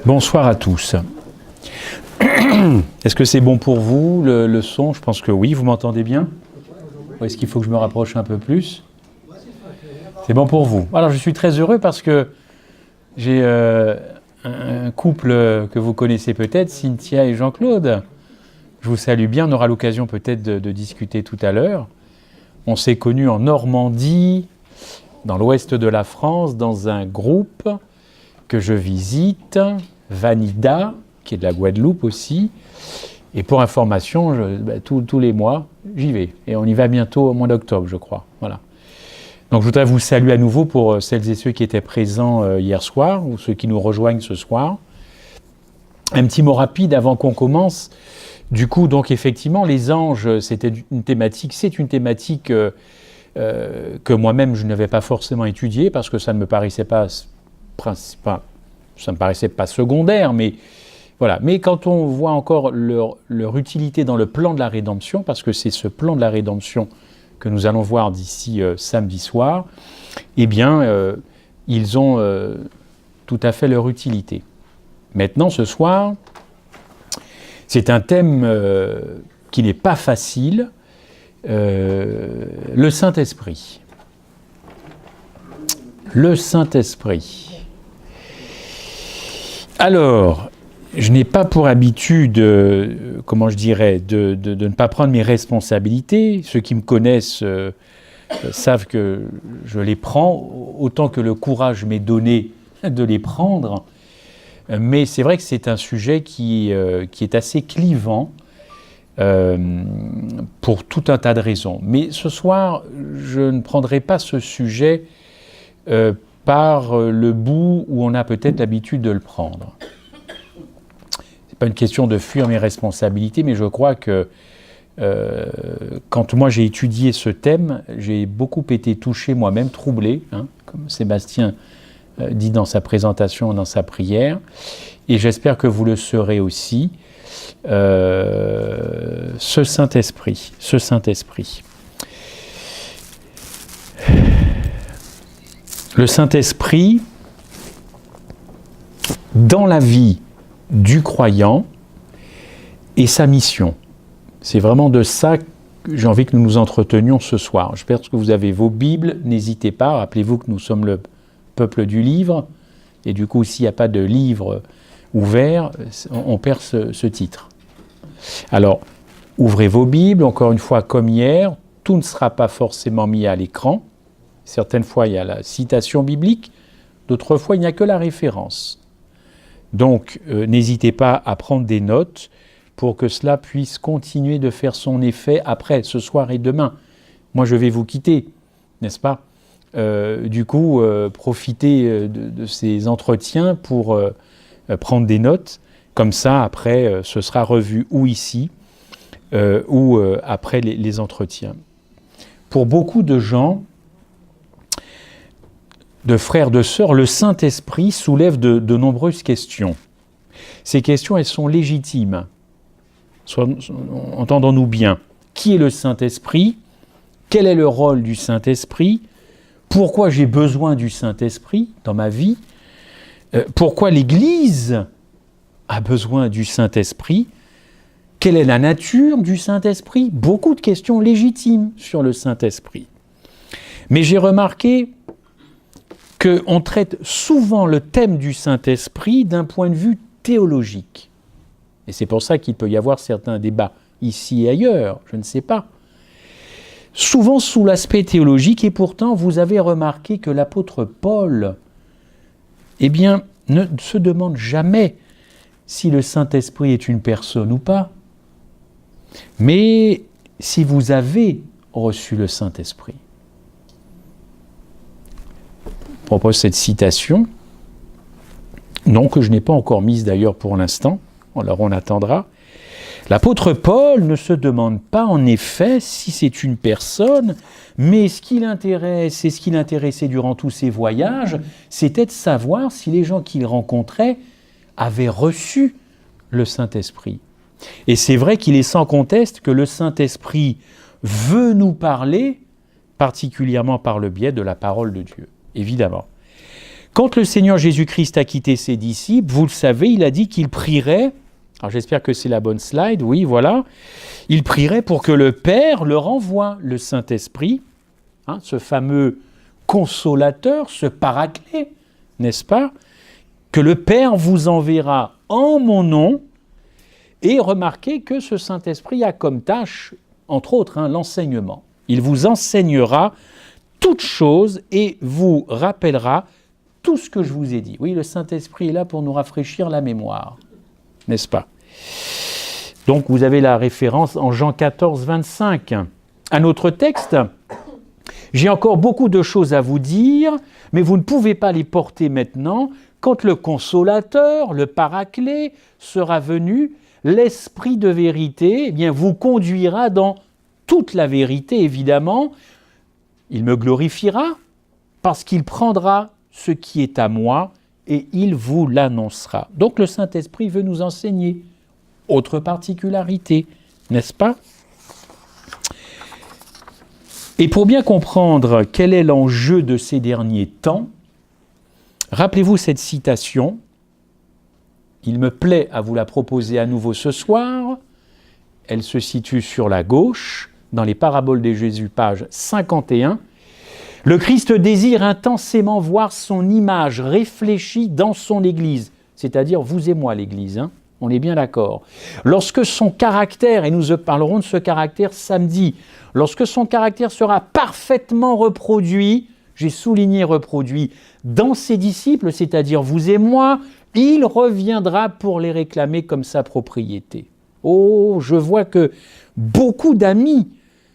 Bonsoir à tous. Est-ce que c'est bon pour vous, le son? Je pense que oui, vous m'entendez bien? Ou est-ce qu'il faut que je me rapproche un peu plus? C'est bon pour vous. Alors je suis très heureux parce que j'ai un couple que vous connaissez peut-être, Cynthia et Jean-Claude. Je vous salue bien, on aura l'occasion peut-être de discuter tout à l'heure. On s'est connus en Normandie, dans l'ouest de la France, dans un groupe que je visite, Vanida, qui est de la Guadeloupe aussi. Et pour information, tous les mois, j'y vais. Et on y va bientôt au mois d'octobre, je crois. Voilà. Donc je voudrais vous saluer à nouveau pour celles et ceux qui étaient présents hier soir, ou ceux qui nous rejoignent ce soir. Un petit mot rapide avant qu'on commence. Du coup, donc effectivement, les anges, c'est une thématique que moi-même je n'avais pas forcément étudiée parce que ça ne me paraissait pas secondaire, mais voilà. Mais quand on voit encore leur utilité dans le plan de la rédemption, parce que c'est ce plan de la rédemption que nous allons voir d'ici samedi soir, eh bien, ils ont tout à fait leur utilité. Maintenant, ce soir, c'est un thème qui n'est pas facile, le Saint-Esprit. Le Saint-Esprit. Alors, je n'ai pas pour habitude, de ne pas prendre mes responsabilités. Ceux qui me connaissent savent que je les prends, autant que le courage m'est donné de les prendre. Mais c'est vrai que c'est un sujet qui est assez clivant pour tout un tas de raisons. Mais ce soir, je ne prendrai pas ce sujet par le bout où on a peut-être l'habitude de le prendre. Ce n'est pas une question de fuir mes responsabilités, mais je crois que quand moi j'ai étudié ce thème, j'ai beaucoup été touché moi-même, troublé, comme Sébastien dit dans sa présentation, dans sa prière, et j'espère que vous le serez aussi, ce Saint-Esprit. Le Saint-Esprit, dans la vie du croyant, et sa mission. C'est vraiment de ça que j'ai envie que nous nous entretenions ce soir. J'espère que vous avez vos Bibles, n'hésitez pas, rappelez-vous que nous sommes le peuple du livre, et du coup, s'il n'y a pas de livre ouvert, on perd ce titre. Alors, ouvrez vos Bibles, encore une fois, comme hier, tout ne sera pas forcément mis à l'écran. Certaines fois, il y a la citation biblique, d'autres fois, il n'y a que la référence. Donc, n'hésitez pas à prendre des notes pour que cela puisse continuer de faire son effet après, ce soir et demain. Moi, je vais vous quitter, n'est-ce pas ? Du coup, profitez de ces entretiens pour prendre des notes. Comme ça, après, ce sera revu ou ici, ou après les entretiens. Pour beaucoup de gens, de frères, de sœurs, le Saint-Esprit soulève de nombreuses questions. Ces questions, elles sont légitimes. Entendons-nous bien. Qui est le Saint-Esprit? Quel est le rôle du Saint-Esprit? Pourquoi j'ai besoin du Saint-Esprit dans ma vie? Pourquoi l'Église a besoin du Saint-Esprit? Quelle est la nature du Saint-Esprit? Beaucoup de questions légitimes sur le Saint-Esprit. Mais j'ai remarqué qu'on traite souvent le thème du Saint-Esprit d'un point de vue théologique. Et c'est pour ça qu'il peut y avoir certains débats ici et ailleurs, je ne sais pas. Souvent sous l'aspect théologique, et pourtant vous avez remarqué que l'apôtre Paul, ne se demande jamais si le Saint-Esprit est une personne ou pas. Mais si vous avez reçu le Saint-Esprit. Je propose cette citation, non que je n'ai pas encore mise d'ailleurs pour l'instant, alors on attendra. L'apôtre Paul ne se demande pas en effet si c'est une personne, mais ce qui l'intéresse et ce qui l'intéressait durant tous ses voyages, c'était de savoir si les gens qu'il rencontrait avaient reçu le Saint-Esprit. Et c'est vrai qu'il est sans conteste que le Saint-Esprit veut nous parler, particulièrement par le biais de la parole de Dieu, évidemment. Quand le Seigneur Jésus-Christ a quitté ses disciples, vous le savez, il a dit qu'il prierait, alors j'espère que c'est la bonne slide, oui, voilà, il prierait pour que le Père leur envoie le Saint-Esprit, ce fameux consolateur, ce paraclet, n'est-ce pas, que le Père vous enverra en mon nom. Et remarquez que ce Saint-Esprit a comme tâche, entre autres, l'enseignement. Il vous enseignera toutes choses et vous rappellera tout ce que je vous ai dit. Oui, le Saint-Esprit est là pour nous rafraîchir la mémoire, n'est-ce pas? Donc, vous avez la référence en Jean 14, 25. Un autre texte. J'ai encore beaucoup de choses à vous dire, mais vous ne pouvez pas les porter maintenant. Quand le consolateur, le paraclet, sera venu, l'Esprit de vérité, eh bien, vous conduira dans toute la vérité, évidemment. Il me glorifiera parce qu'il prendra ce qui est à moi et il vous l'annoncera. Donc le Saint-Esprit veut nous enseigner. Autre particularité, n'est-ce pas? Et pour bien comprendre quel est l'enjeu de ces derniers temps, rappelez-vous cette citation. Il me plaît à vous la proposer à nouveau ce soir. Elle se situe sur la gauche, dans les Paraboles de Jésus, page 51. Le Christ désire intensément voir son image réfléchie dans son Église, c'est-à-dire vous et moi l'Église, on est bien d'accord. Lorsque son caractère, et nous parlerons de ce caractère samedi, lorsque son caractère sera parfaitement reproduit, j'ai souligné reproduit, dans ses disciples, c'est-à-dire vous et moi, il reviendra pour les réclamer comme sa propriété. Oh, je vois que beaucoup d'amis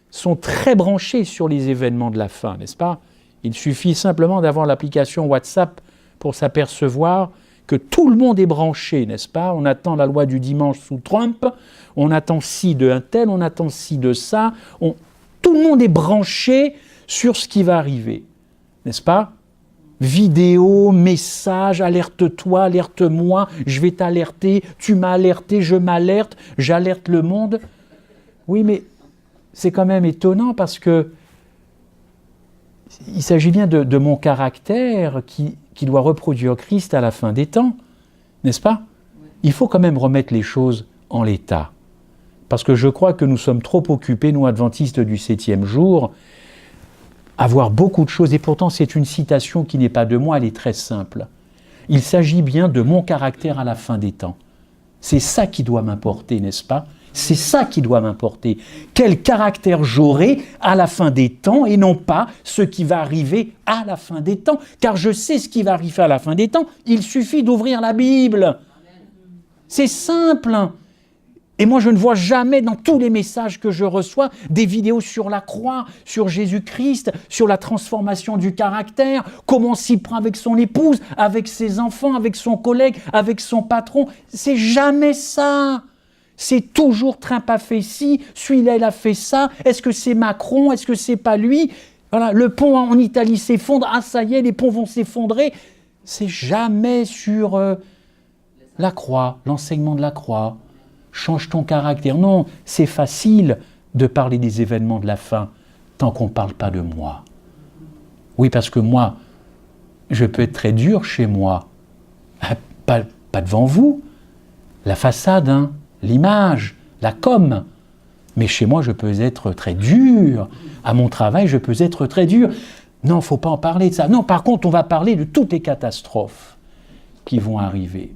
sont très branchés sur les événements de la fin, n'est-ce pas? Il suffit simplement d'avoir l'application WhatsApp pour s'apercevoir que tout le monde est branché, n'est-ce pas? On attend la loi du dimanche sous Trump, on attend ci de un tel, on attend ci de ça, tout le monde est branché sur ce qui va arriver, n'est-ce pas? Vidéo, message, alerte-toi, alerte-moi, je vais t'alerter, tu m'as alerté, je m'alerte, j'alerte le monde. Oui, mais c'est quand même étonnant parce que il s'agit bien de mon caractère qui doit reproduire Christ à la fin des temps, n'est-ce pas? Il faut quand même remettre les choses en l'état. Parce que je crois que nous sommes trop occupés, nous adventistes du 7e jour, à voir beaucoup de choses. Et pourtant, c'est une citation qui n'est pas de moi, elle est très simple. Il s'agit bien de mon caractère à la fin des temps. C'est ça qui doit m'importer, n'est-ce pas? C'est ça qui doit m'importer. Quel caractère j'aurai à la fin des temps et non pas ce qui va arriver à la fin des temps. Car je sais ce qui va arriver à la fin des temps. Il suffit d'ouvrir la Bible. C'est simple. Et moi, je ne vois jamais dans tous les messages que je reçois des vidéos sur la croix, sur Jésus-Christ, sur la transformation du caractère, comment s'y prend avec son épouse, avec ses enfants, avec son collègue, avec son patron. C'est jamais ça. C'est toujours Trump a fait ci, celui-là il a fait ça, est-ce que c'est Macron, est-ce que c'est pas lui? Voilà, le pont en Italie s'effondre, ah ça y est, les ponts vont s'effondrer. C'est jamais sur la croix, l'enseignement de la croix. Change ton caractère. Non, c'est facile de parler des événements de la fin tant qu'on ne parle pas de moi. Oui, parce que moi, je peux être très dur chez moi. Pas devant vous. La façade, l'image, la com. Mais chez moi, je peux être très dur. À mon travail, je peux être très dur. Non, il ne faut pas en parler de ça. Non, par contre, on va parler de toutes les catastrophes qui vont arriver.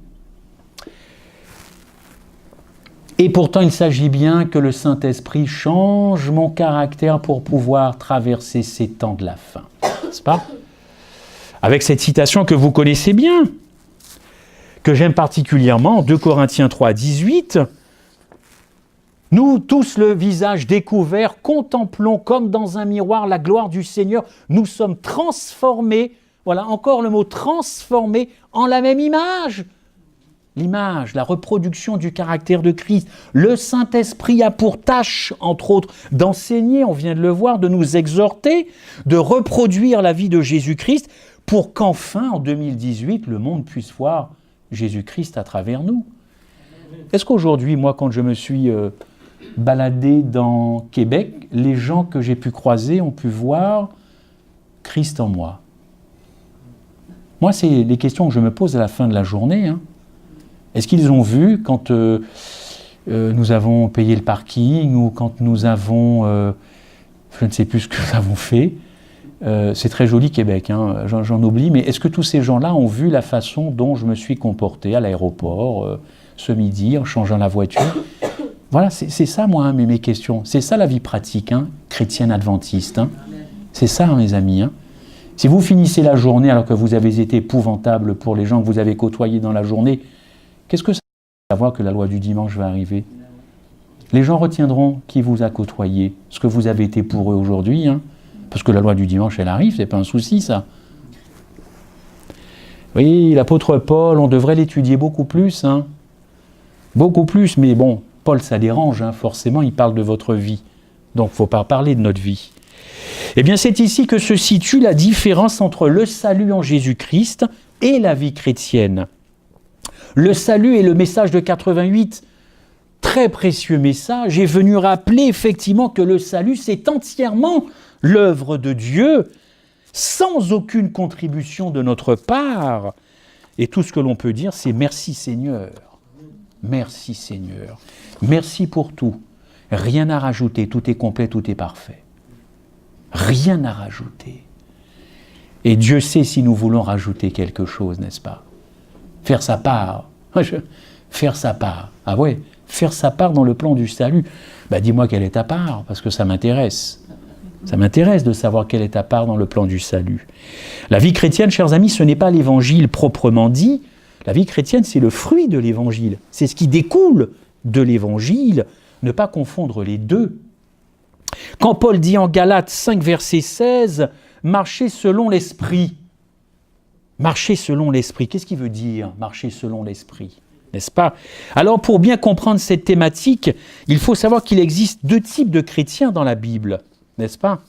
Et pourtant, il s'agit bien que le Saint-Esprit change mon caractère pour pouvoir traverser ces temps de la fin. N'est-ce pas? Avec cette citation que vous connaissez bien, que j'aime particulièrement, 2 Corinthiens 3, 18, « Nous, tous le visage découvert, contemplons comme dans un miroir la gloire du Seigneur. Nous sommes transformés, voilà encore le mot transformés, en la même image. » L'image, la reproduction du caractère de Christ. Le Saint-Esprit a pour tâche, entre autres, d'enseigner, on vient de le voir, de nous exhorter, de reproduire la vie de Jésus-Christ pour qu'enfin, en 2018, le monde puisse voir Jésus-Christ à travers nous. Est-ce qu'aujourd'hui, moi, quand je me suis baladé dans Québec, les gens que j'ai pu croiser ont pu voir Christ en moi? Moi, c'est les questions que je me pose à la fin de la journée. Hein. Est-ce qu'ils ont vu quand nous avons payé le parking ou quand nous avons... je ne sais plus ce que nous avons fait. C'est très joli Québec, hein, j'en oublie, mais est-ce que tous ces gens-là ont vu la façon dont je me suis comporté à l'aéroport, ce midi, en changeant la voiture? Voilà, c'est ça, moi, hein, mes questions. C'est ça la vie pratique, hein, chrétienne adventiste. Hein. C'est ça, hein, mes amis. Hein. Si vous finissez la journée alors que vous avez été épouvantable pour les gens que vous avez côtoyés dans la journée, qu'est-ce que ça veut savoir que la loi du dimanche va arriver? Les gens retiendront qui vous a côtoyé, ce que vous avez été pour eux aujourd'hui, hein, parce que la loi du dimanche, elle arrive, c'est pas un souci, ça. Oui, l'apôtre Paul, on devrait l'étudier beaucoup plus, hein. Beaucoup plus, mais bon, Paul, ça dérange, hein, forcément, il parle de votre vie. Donc, il ne faut pas parler de notre vie. Eh bien, c'est ici que se situe la différence entre le salut en Jésus-Christ et la vie chrétienne. Le salut est le message de 88, très précieux message, est venu rappeler effectivement que le salut, c'est entièrement l'œuvre de Dieu, sans aucune contribution de notre part. Et tout ce que l'on peut dire, c'est merci Seigneur. Merci Seigneur. Merci pour tout. Rien à rajouter, tout est complet, tout est parfait. Rien à rajouter. Et Dieu sait si nous voulons rajouter quelque chose, n'est-ce pas? Faire sa part. Faire sa part. Ah ouais, faire sa part dans le plan du salut. Ben, dis-moi quelle est ta part, parce que ça m'intéresse. Ça m'intéresse de savoir quelle est ta part dans le plan du salut. La vie chrétienne, chers amis, ce n'est pas l'évangile proprement dit. La vie chrétienne, c'est le fruit de l'évangile. C'est ce qui découle de l'évangile. Ne pas confondre les deux. Quand Paul dit en Galates 5, verset 16, « Marchez selon l'esprit ». Marcher selon l'esprit, qu'est-ce qu'il veut dire, marcher selon l'esprit, n'est-ce pas? Alors, pour bien comprendre cette thématique, il faut savoir qu'il existe deux types de chrétiens dans la Bible, n'est-ce pas?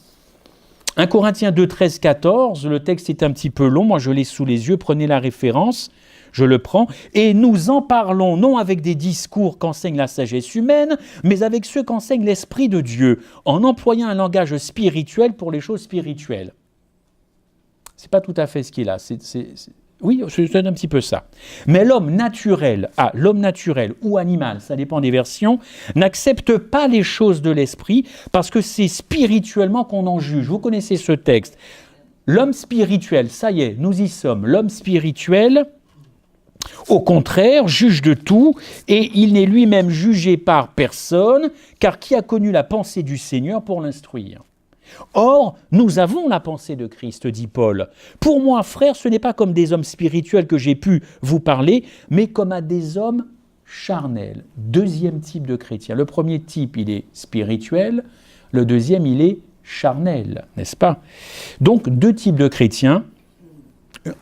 1 Corinthiens 2, 13, 14, le texte est un petit peu long, moi je l'ai sous les yeux, prenez la référence, je le prends. « Et nous en parlons non avec des discours qu'enseigne la sagesse humaine, mais avec ceux qu'enseigne l'Esprit de Dieu, en employant un langage spirituel pour les choses spirituelles. » C'est pas tout à fait ce qu'il a. Oui, c'est un petit peu ça. Mais l'homme naturel ou animal, ça dépend des versions, n'accepte pas les choses de l'esprit parce que c'est spirituellement qu'on en juge. Vous connaissez ce texte. L'homme spirituel, ça y est, nous y sommes. L'homme spirituel, au contraire, juge de tout et il n'est lui-même jugé par personne, car qui a connu la pensée du Seigneur pour l'instruire? Or, nous avons la pensée de Christ, dit Paul. Pour moi, frères, ce n'est pas comme des hommes spirituels que j'ai pu vous parler, mais comme à des hommes charnels. Deuxième type de chrétien. Le premier type, il est spirituel. Le deuxième, il est charnel, n'est-ce pas? Donc, deux types de chrétiens.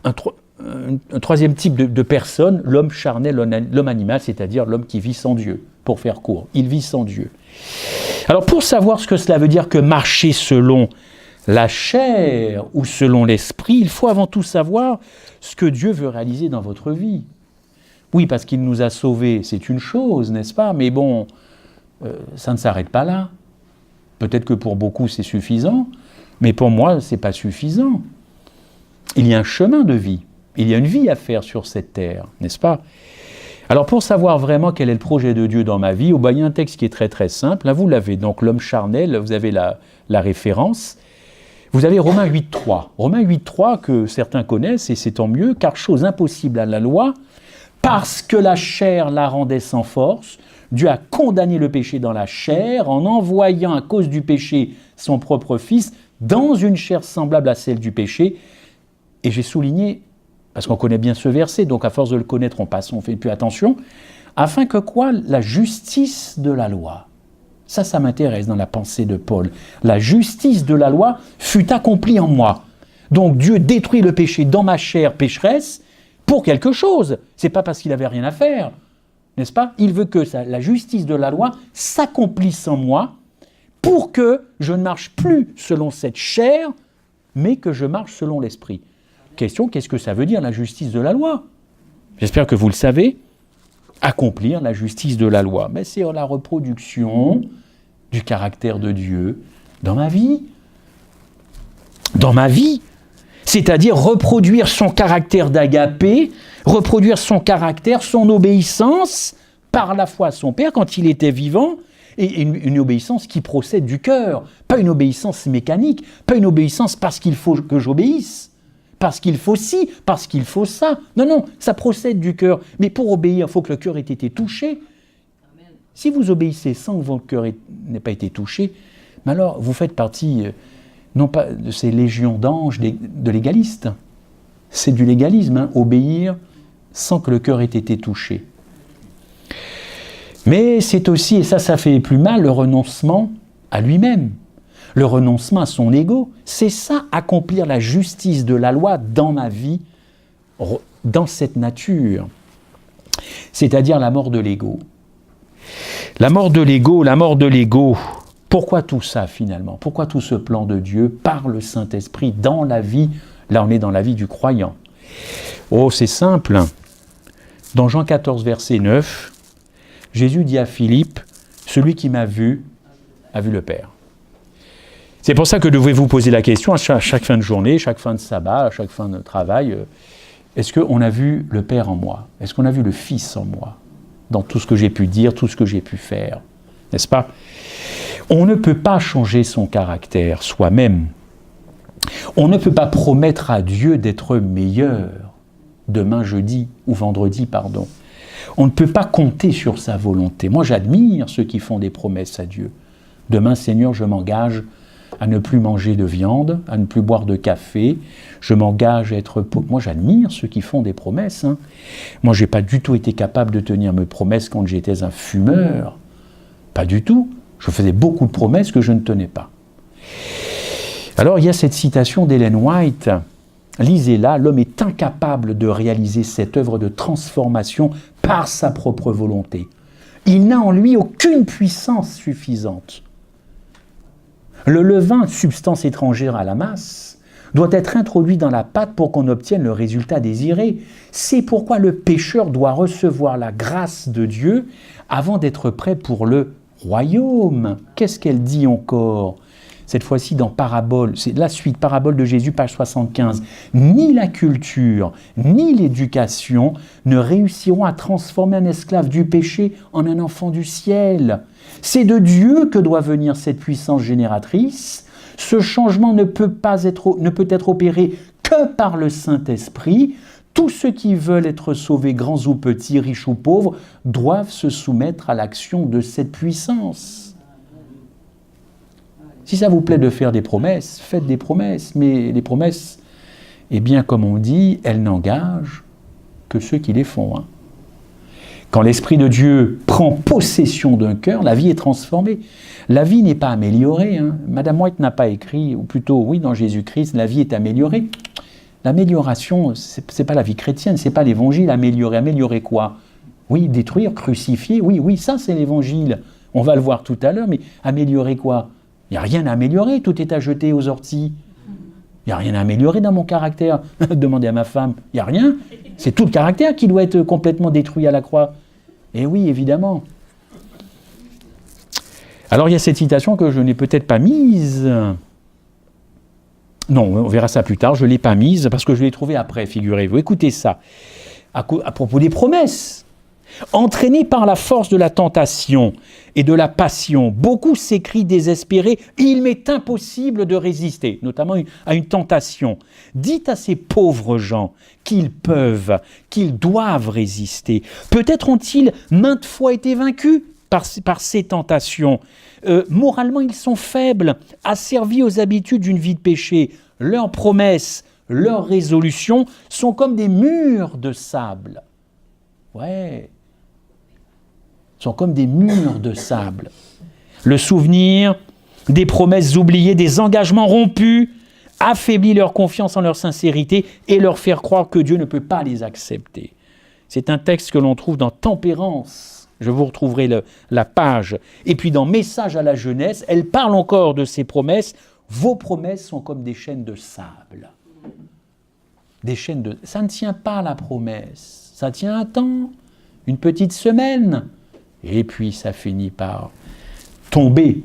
Un troisième type de personne, l'homme charnel, l'homme animal, c'est-à-dire l'homme qui vit sans Dieu, pour faire court. Il vit sans Dieu. Alors, pour savoir ce que cela veut dire que marcher selon la chair ou selon l'esprit, il faut avant tout savoir ce que Dieu veut réaliser dans votre vie. Oui, parce qu'il nous a sauvés, c'est une chose, n'est-ce pas? Mais bon, ça ne s'arrête pas là. Peut-être que pour beaucoup, c'est suffisant, mais pour moi, ce n'est pas suffisant. Il y a un chemin de vie, il y a une vie à faire sur cette terre, n'est-ce pas? Alors, pour savoir vraiment quel est le projet de Dieu dans ma vie, il y a un texte qui est très très simple. Là, vous l'avez, donc l'homme charnel, vous avez la référence. Vous avez Romains 8.3. Romains 8.3 que certains connaissent, et c'est tant mieux, car chose impossible à la loi, parce que la chair la rendait sans force, Dieu a condamné le péché dans la chair en envoyant à cause du péché son propre Fils dans une chair semblable à celle du péché. Et j'ai souligné, parce qu'on connaît bien ce verset, donc à force de le connaître, on fait plus attention, afin que quoi? La justice de la loi. Ça m'intéresse dans la pensée de Paul. La justice de la loi fut accomplie en moi. Donc Dieu détruit le péché dans ma chair pécheresse pour quelque chose. C'est pas parce qu'il avait rien à faire, n'est-ce pas? Il veut que la justice de la loi s'accomplisse en moi pour que je ne marche plus selon cette chair, mais que je marche selon l'esprit. Question, qu'est-ce que ça veut dire la justice de la loi? J'espère que vous le savez. Accomplir la justice de la loi. Mais c'est la reproduction du caractère de Dieu dans ma vie. Dans ma vie. c'est-à-dire reproduire son caractère d'agapé, reproduire son caractère, son obéissance par la foi à son Père quand il était vivant, et une obéissance qui procède du cœur, pas une obéissance mécanique, pas une obéissance parce qu'il faut que j'obéisse, parce qu'il faut ci, parce qu'il faut ça. Non, non, ça procède du cœur. Mais pour obéir, il faut que le cœur ait été touché. Si vous obéissez sans que votre cœur n'ait pas été touché, mais alors vous faites partie, non pas de ces légions d'anges, de légalistes. C'est du légalisme, hein, obéir sans que le cœur ait été touché. Mais c'est aussi, et ça fait plus mal, le renoncement à lui-même, le renoncement à son ego. C'est ça, accomplir la justice de la loi dans ma vie, dans cette nature. C'est-à-dire la mort de l'ego. La mort de l'ego. Pourquoi tout ça finalement? Pourquoi tout ce plan de Dieu par le Saint-Esprit dans la vie? Là, on est dans la vie du croyant. Oh, c'est simple. Dans Jean 14, verset 9, Jésus dit à Philippe, « Celui qui m'a vu, a vu le Père. » C'est pour ça que devez-vous poser la question à chaque fin de journée, chaque fin de sabbat, à chaque fin de travail, est-ce qu'on a vu le Père en moi? Est-ce qu'on a vu le Fils en moi? Dans tout ce que j'ai pu dire, tout ce que j'ai pu faire, n'est-ce pas? On ne peut pas changer son caractère soi-même. On ne peut pas promettre à Dieu d'être meilleur demain jeudi ou vendredi, pardon. On ne peut pas compter sur sa volonté. Moi, j'admire ceux qui font des promesses à Dieu. Demain, Seigneur, je m'engage à ne plus manger de viande, à ne plus boire de café. Je m'engage à être pauvre. Moi, j'admire ceux qui font des promesses. Hein. Moi, je n'ai pas du tout été capable de tenir mes promesses quand j'étais un fumeur. Pas du tout. Je faisais beaucoup de promesses que je ne tenais pas. Alors, il y a cette citation d'Ellen White. Lisez-la, l'homme est incapable de réaliser cette œuvre de transformation par sa propre volonté. Il n'a en lui aucune puissance suffisante. Le levain, substance étrangère à la masse, doit être introduit dans la pâte pour qu'on obtienne le résultat désiré. C'est pourquoi le pécheur doit recevoir la grâce de Dieu avant d'être prêt pour le royaume. Qu'est-ce qu'elle dit encore ? Cette fois-ci dans Parabole, c'est la suite, Parabole de Jésus, page 75. Ni la culture, ni l'éducation ne réussiront à transformer un esclave du péché en un enfant du ciel. C'est de Dieu que doit venir cette puissance génératrice. Ce changement ne peut être opéré que par le Saint-Esprit. Tous ceux qui veulent être sauvés, grands ou petits, riches ou pauvres, doivent se soumettre à l'action de cette puissance. Si ça vous plaît de faire des promesses, faites des promesses. Mais les promesses, eh bien, comme on dit, elles n'engagent que ceux qui les font. Hein. Quand l'Esprit de Dieu prend possession d'un cœur, la vie est transformée. La vie n'est pas améliorée. Hein. Madame White n'a pas écrit, ou plutôt, oui, dans Jésus-Christ, la vie est améliorée. L'amélioration, c'est pas la vie chrétienne, c'est pas l'évangile. Améliorer, améliorer quoi? Oui, détruire, crucifier, oui, ça c'est l'évangile. On va le voir tout à l'heure, mais améliorer quoi? Il n'y a rien à améliorer, tout est à jeter aux orties. Il n'y a rien à améliorer dans mon caractère. Demandez à ma femme, il n'y a rien. C'est tout le caractère qui doit être complètement détruit à la croix. Et oui, évidemment. Alors il y a cette citation que je n'ai peut-être pas mise. Non, on verra ça plus tard, je ne l'ai pas mise parce que je l'ai trouvée après, figurez-vous. Écoutez ça, à propos des promesses. Entraînés par la force de la tentation et de la passion, beaucoup s'écrient désespérés « Il m'est impossible de résister », notamment à une tentation. Dites à ces pauvres gens qu'ils peuvent, qu'ils doivent résister. Peut-être ont-ils maintes fois été vaincus par ces tentations. Moralement, ils sont faibles, asservis aux habitudes d'une vie de péché. Leurs promesses, leurs résolutions sont comme des murs de sable. Ouais, sont comme des murs de sable. Le souvenir des promesses oubliées, des engagements rompus, affaiblit leur confiance en leur sincérité et leur faire croire que Dieu ne peut pas les accepter. C'est un texte que l'on trouve dans Tempérance. Je vous retrouverai la page. Et puis dans Message à la jeunesse, elle parle encore de ces promesses. Vos promesses sont comme des chaînes de sable. Des chaînes de... Ça ne tient pas la promesse. Ça tient un temps, une petite semaine. Et puis ça finit par tomber.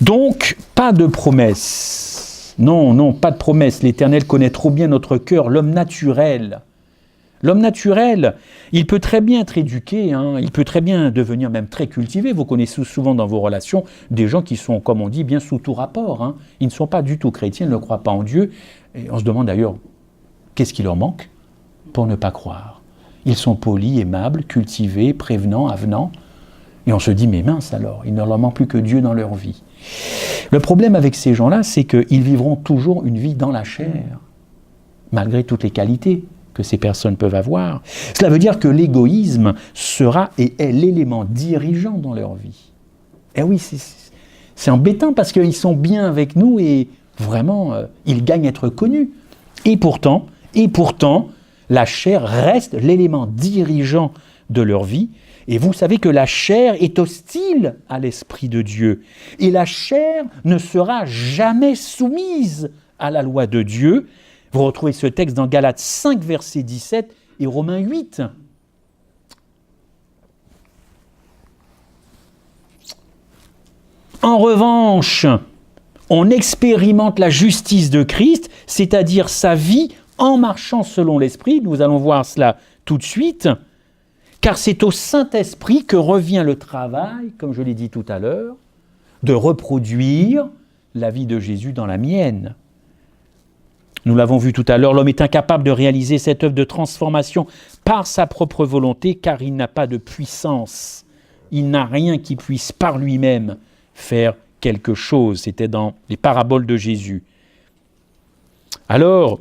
Donc, pas de promesse. Non, non, pas de promesse. L'Éternel connaît trop bien notre cœur, l'homme naturel. L'homme naturel, il peut très bien être éduqué, hein, il peut très bien devenir même très cultivé. Vous connaissez souvent dans vos relations des gens qui sont, comme on dit, bien sous tout rapport. Hein. Ils ne sont pas du tout chrétiens, ils ne croient pas en Dieu. Et on se demande d'ailleurs, qu'est-ce qui leur manque pour ne pas croire? Ils sont polis, aimables, cultivés, prévenants, avenants. Et on se dit, mais mince alors, il ne leur manque plus que Dieu dans leur vie. Le problème avec ces gens-là, c'est qu'ils vivront toujours une vie dans la chair, malgré toutes les qualités que ces personnes peuvent avoir. Cela veut dire que l'égoïsme sera et est l'élément dirigeant dans leur vie. Et oui, c'est embêtant parce qu'ils sont bien avec nous et vraiment, ils gagnent à être connus. Et pourtant, la chair reste l'élément dirigeant de leur vie. Et vous savez que la chair est hostile à l'Esprit de Dieu. Et la chair ne sera jamais soumise à la loi de Dieu. Vous retrouvez ce texte dans Galates 5, verset 17 et Romains 8. En revanche, on expérimente la justice de Christ, c'est-à-dire sa vie en marchant selon l'Esprit. Nous allons voir cela tout de suite. Car c'est au Saint-Esprit que revient le travail, comme je l'ai dit tout à l'heure, de reproduire la vie de Jésus dans la mienne. Nous l'avons vu tout à l'heure, l'homme est incapable de réaliser cette œuvre de transformation par sa propre volonté, car il n'a pas de puissance. Il n'a rien qui puisse par lui-même faire quelque chose. C'était dans les paraboles de Jésus. Alors,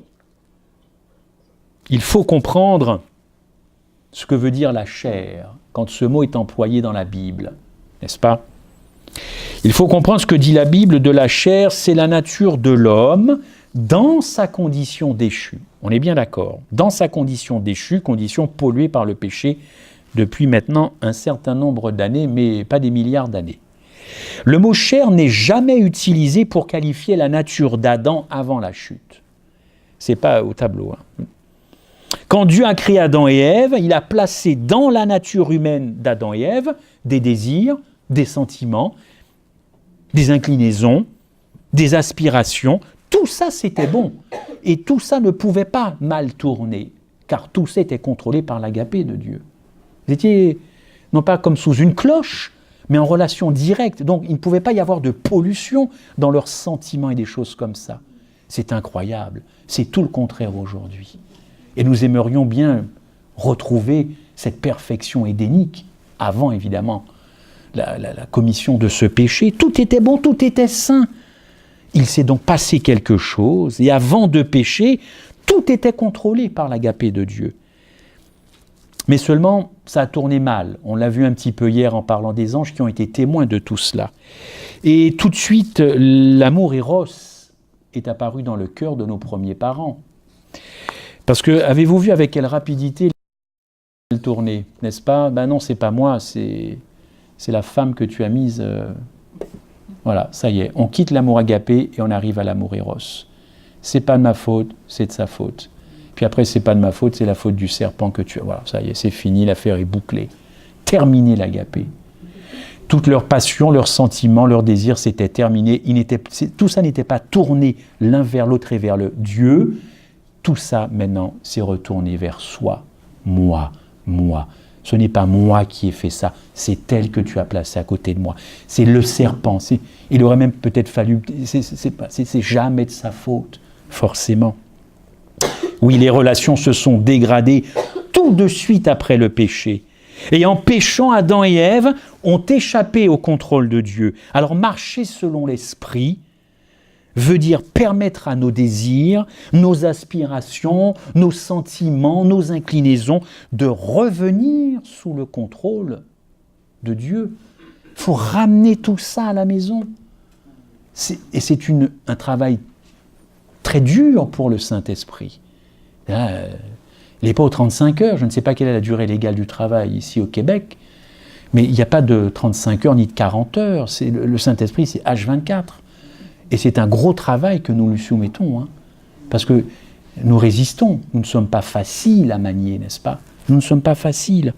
il faut comprendre ce que veut dire la chair, quand ce mot est employé dans la Bible, n'est-ce pas? Il faut comprendre ce que dit la Bible de la chair, c'est la nature de l'homme dans sa condition déchue. On est bien d'accord. Dans sa condition déchue, condition polluée par le péché depuis maintenant un certain nombre d'années, mais pas des milliards d'années. Le mot chair n'est jamais utilisé pour qualifier la nature d'Adam avant la chute. C'est pas au tableau, hein. Quand Dieu a créé Adam et Ève, il a placé dans la nature humaine d'Adam et Ève des désirs, des sentiments, des inclinaisons, des aspirations. Tout ça, c'était bon. Et tout ça ne pouvait pas mal tourner, car tout ça était contrôlé par l'agapé de Dieu. Vous étiez, non pas comme sous une cloche, mais en relation directe. Donc, il ne pouvait pas y avoir de pollution dans leurs sentiments et des choses comme ça. C'est incroyable. C'est tout le contraire aujourd'hui. Et nous aimerions bien retrouver cette perfection édénique, avant évidemment la commission de ce péché. Tout était bon, tout était sain. Il s'est donc passé quelque chose, et avant de pécher, tout était contrôlé par l'agapé de Dieu. Mais seulement, ça a tourné mal. On l'a vu un petit peu hier en parlant des anges qui ont été témoins de tout cela. Et tout de suite, l'amour éros est apparu dans le cœur de nos premiers parents. Parce que, avez-vous vu avec quelle rapidité elle tournait, n'est-ce pas? Ben non, c'est pas moi, c'est la femme que tu as mise. Voilà, ça y est, on quitte l'amour agapé et on arrive à l'amour éros. C'est pas de ma faute, c'est de sa faute. Puis après, c'est pas de ma faute, c'est la faute du serpent que tu as. Voilà, ça y est, c'est fini, l'affaire est bouclée. Terminé l'agapé. Toute leur passion, leurs sentiments, leurs désirs, c'était terminé. Tout ça n'était pas tourné l'un vers l'autre et vers le Dieu. Tout ça, maintenant, s'est retourné vers soi. Moi. Ce n'est pas moi qui ai fait ça, c'est elle que tu as placée à côté de moi. C'est le serpent. Il aurait même peut-être fallu... C'est jamais de sa faute, forcément. Oui, les relations se sont dégradées tout de suite après le péché. Et en péchant, Adam et Ève ont échappé au contrôle de Dieu. Alors, marcher selon l'esprit veut dire permettre à nos désirs, nos aspirations, nos sentiments, nos inclinaisons de revenir sous le contrôle de Dieu. Il faut ramener tout ça à la maison. Et c'est un travail très dur pour le Saint-Esprit. Là, il n'est pas aux 35 heures, je ne sais pas quelle est la durée légale du travail ici au Québec, mais il n'y a pas de 35 heures ni de 40 heures. Le Saint-Esprit, c'est H24. Et c'est un gros travail que nous lui soumettons, hein, parce que nous résistons, nous ne sommes pas faciles à manier, n'est-ce pas? Nous ne sommes pas faciles.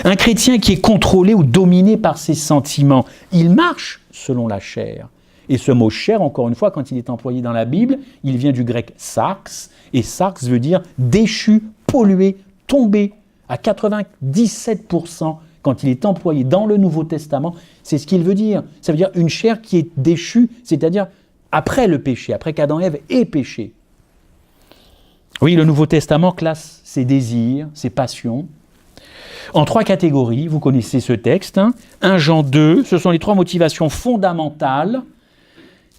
Un chrétien qui est contrôlé ou dominé par ses sentiments, il marche selon la chair. Et ce mot chair, encore une fois, quand il est employé dans la Bible, il vient du grec sarx, et sarx veut dire déchu, pollué, tombé. À 97%, quand il est employé dans le Nouveau Testament, c'est ce qu'il veut dire. Ça veut dire une chair qui est déchue, c'est-à-dire après le péché, après qu'Adam et Ève aient péché. Oui, le Nouveau Testament classe ses désirs, ses passions, en 3 catégories. Vous connaissez ce texte, 1 Jean 2, ce sont les 3 motivations fondamentales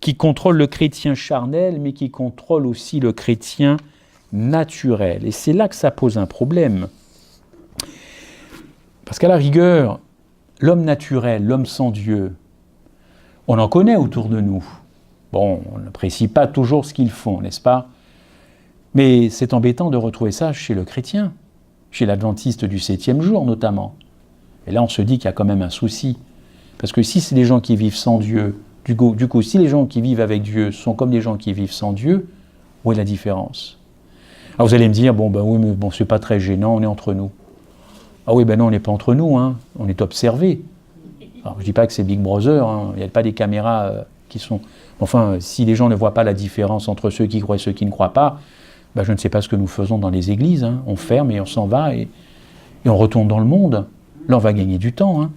qui contrôlent le chrétien charnel, mais qui contrôlent aussi le chrétien naturel. Et c'est là que ça pose un problème. Parce qu'à la rigueur, l'homme naturel, l'homme sans Dieu, on en connaît autour de nous. Bon, on n'apprécie pas toujours ce qu'ils font, n'est-ce pas? Mais c'est embêtant de retrouver ça chez le chrétien, chez l'adventiste du 7e jour notamment. Et là, on se dit qu'il y a quand même un souci. Parce que si c'est des gens qui vivent sans Dieu, du coup, si les gens qui vivent avec Dieu sont comme les gens qui vivent sans Dieu, où est la différence? Alors vous allez me dire, oui, mais c'est pas très gênant, on est entre nous. Ah oui, non, on n'est pas entre nous, on est observé. Alors je ne dis pas que c'est Big Brother, il n'y a pas des caméras qui sont... Enfin, si les gens ne voient pas la différence entre ceux qui croient et ceux qui ne croient pas, je ne sais pas ce que nous faisons dans les églises, on ferme et on s'en va et on retourne dans le monde. Là, on va gagner du temps,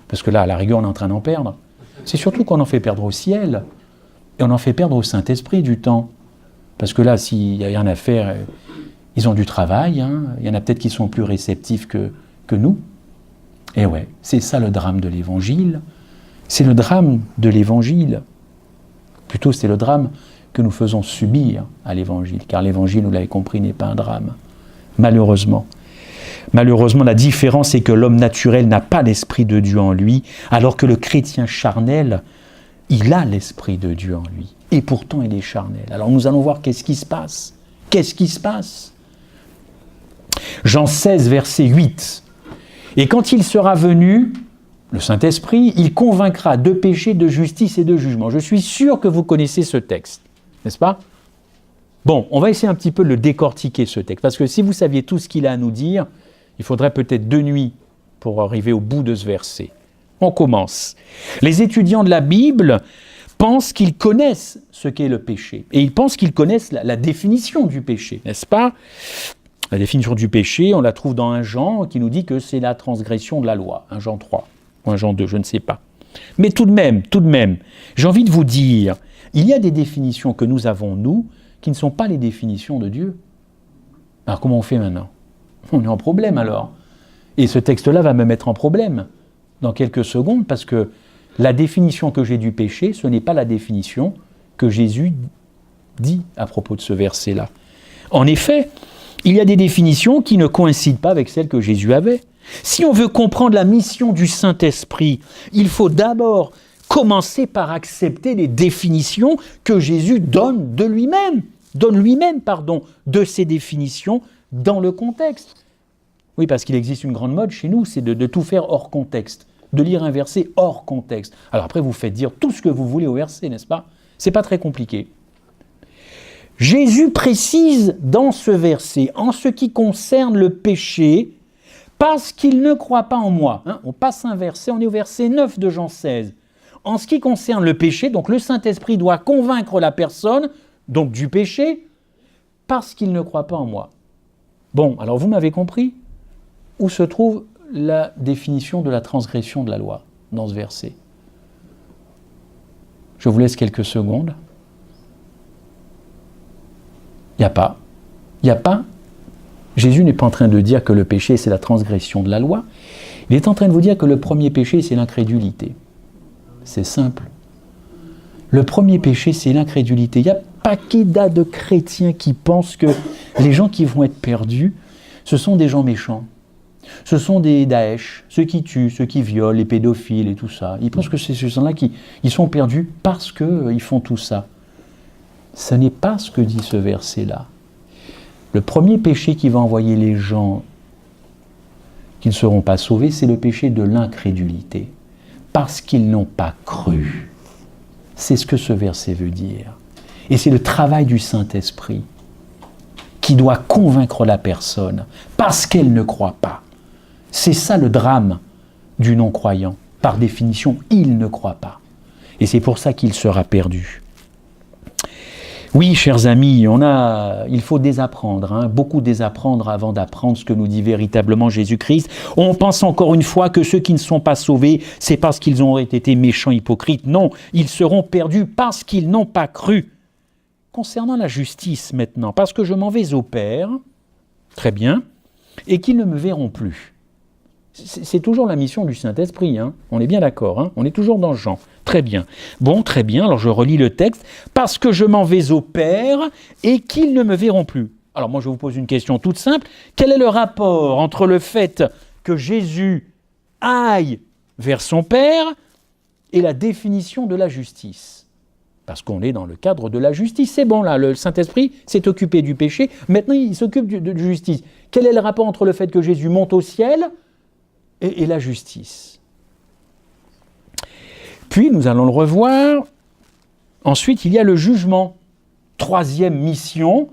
parce que là, à la rigueur, on est en train d'en perdre. C'est surtout qu'on en fait perdre au ciel, et on en fait perdre au Saint-Esprit du temps. Parce que là, s'il n'y a rien à faire, ils ont du travail, il y en a peut-être qui sont plus réceptifs que nous. Et ouais, c'est ça le drame de l'Évangile. C'est le drame de l'Évangile. Plutôt, c'est le drame que nous faisons subir à l'Évangile, car l'Évangile, vous l'avez compris, n'est pas un drame. Malheureusement. Malheureusement, la différence, c'est que l'homme naturel n'a pas l'Esprit de Dieu en lui, alors que le chrétien charnel, il a l'Esprit de Dieu en lui. Et pourtant, il est charnel. Alors nous allons voir qu'est-ce qui se passe. Qu'est-ce qui se passe? Jean 16, verset 8. Et quand il sera venu, le Saint-Esprit, il convaincra de péché, de justice et de jugement. Je suis sûr que vous connaissez ce texte, n'est-ce pas? Bon, on va essayer un petit peu de le décortiquer, ce texte, parce que si vous saviez tout ce qu'il a à nous dire, il faudrait peut-être 2 nuits pour arriver au bout de ce verset. On commence. Les étudiants de la Bible pensent qu'ils connaissent ce qu'est le péché, et ils pensent qu'ils connaissent la définition du péché, n'est-ce pas? La définition du péché, on la trouve dans 1 Jean, qui nous dit que c'est la transgression de la loi, 1 Jean 3, ou 1 Jean 2, je ne sais pas. Mais tout de même, j'ai envie de vous dire, il y a des définitions que nous avons, nous, qui ne sont pas les définitions de Dieu. Alors comment on fait maintenant? On est en problème alors. Et ce texte-là va me mettre en problème dans quelques secondes, parce que la définition que j'ai du péché, ce n'est pas la définition que Jésus dit à propos de ce verset-là. En effet, il y a des définitions qui ne coïncident pas avec celles que Jésus avait. Si on veut comprendre la mission du Saint-Esprit, il faut d'abord commencer par accepter les définitions que Jésus donne de lui-même, de ces définitions dans le contexte. Oui, parce qu'il existe une grande mode chez nous, c'est de tout faire hors contexte, de lire un verset hors contexte. Alors après, vous faites dire tout ce que vous voulez au verset, n'est-ce pas? C'est pas très compliqué. Jésus précise dans ce verset, en ce qui concerne le péché, parce qu'il ne croit pas en moi. On passe un verset, on est au verset 9 de Jean 16. En ce qui concerne le péché, donc le Saint-Esprit doit convaincre la personne, donc du péché, parce qu'il ne croit pas en moi. Bon, alors vous m'avez compris? Où se trouve la définition de la transgression de la loi dans ce verset? Je vous laisse quelques secondes. Il n'y a pas. Jésus n'est pas en train de dire que le péché, c'est la transgression de la loi. Il est en train de vous dire que le premier péché, c'est l'incrédulité. C'est simple. Le premier péché, c'est l'incrédulité. Il y a paquet de chrétiens qui pensent que les gens qui vont être perdus, ce sont des gens méchants. Ce sont des Daesh, ceux qui tuent, ceux qui violent, les pédophiles et tout ça. Ils pensent que c'est ces gens-là qui sont perdus parce qu'ils font tout ça. Ce n'est pas ce que dit ce verset-là. Le premier péché qui va envoyer les gens qui ne seront pas sauvés, c'est le péché de l'incrédulité. Parce qu'ils n'ont pas cru. C'est ce que ce verset veut dire. Et c'est le travail du Saint-Esprit qui doit convaincre la personne parce qu'elle ne croit pas. C'est ça le drame du non-croyant. Par définition, il ne croit pas. Et c'est pour ça qu'il sera perdu. Oui, chers amis, il faut désapprendre, beaucoup désapprendre avant d'apprendre ce que nous dit véritablement Jésus-Christ. On pense encore une fois que ceux qui ne sont pas sauvés, c'est parce qu'ils ont été méchants, hypocrites. Non, ils seront perdus parce qu'ils n'ont pas cru. Concernant la justice maintenant, parce que je m'en vais au Père, très bien, et qu'ils ne me verront plus. C'est toujours la mission du Saint-Esprit, on est bien d'accord, on est toujours dans Jean. Très bien. Bon, très bien, alors je relis le texte. « Parce que je m'en vais au Père et qu'ils ne me verront plus. » Alors moi je vous pose une question toute simple. Quel est le rapport entre le fait que Jésus aille vers son Père et la définition de la justice ? Parce qu'on est dans le cadre de la justice. C'est bon là, le Saint-Esprit s'est occupé du péché, maintenant il s'occupe de justice. Quel est le rapport entre le fait que Jésus monte au ciel et la justice? Puis, nous allons le revoir. Ensuite, il y a le jugement. Troisième mission.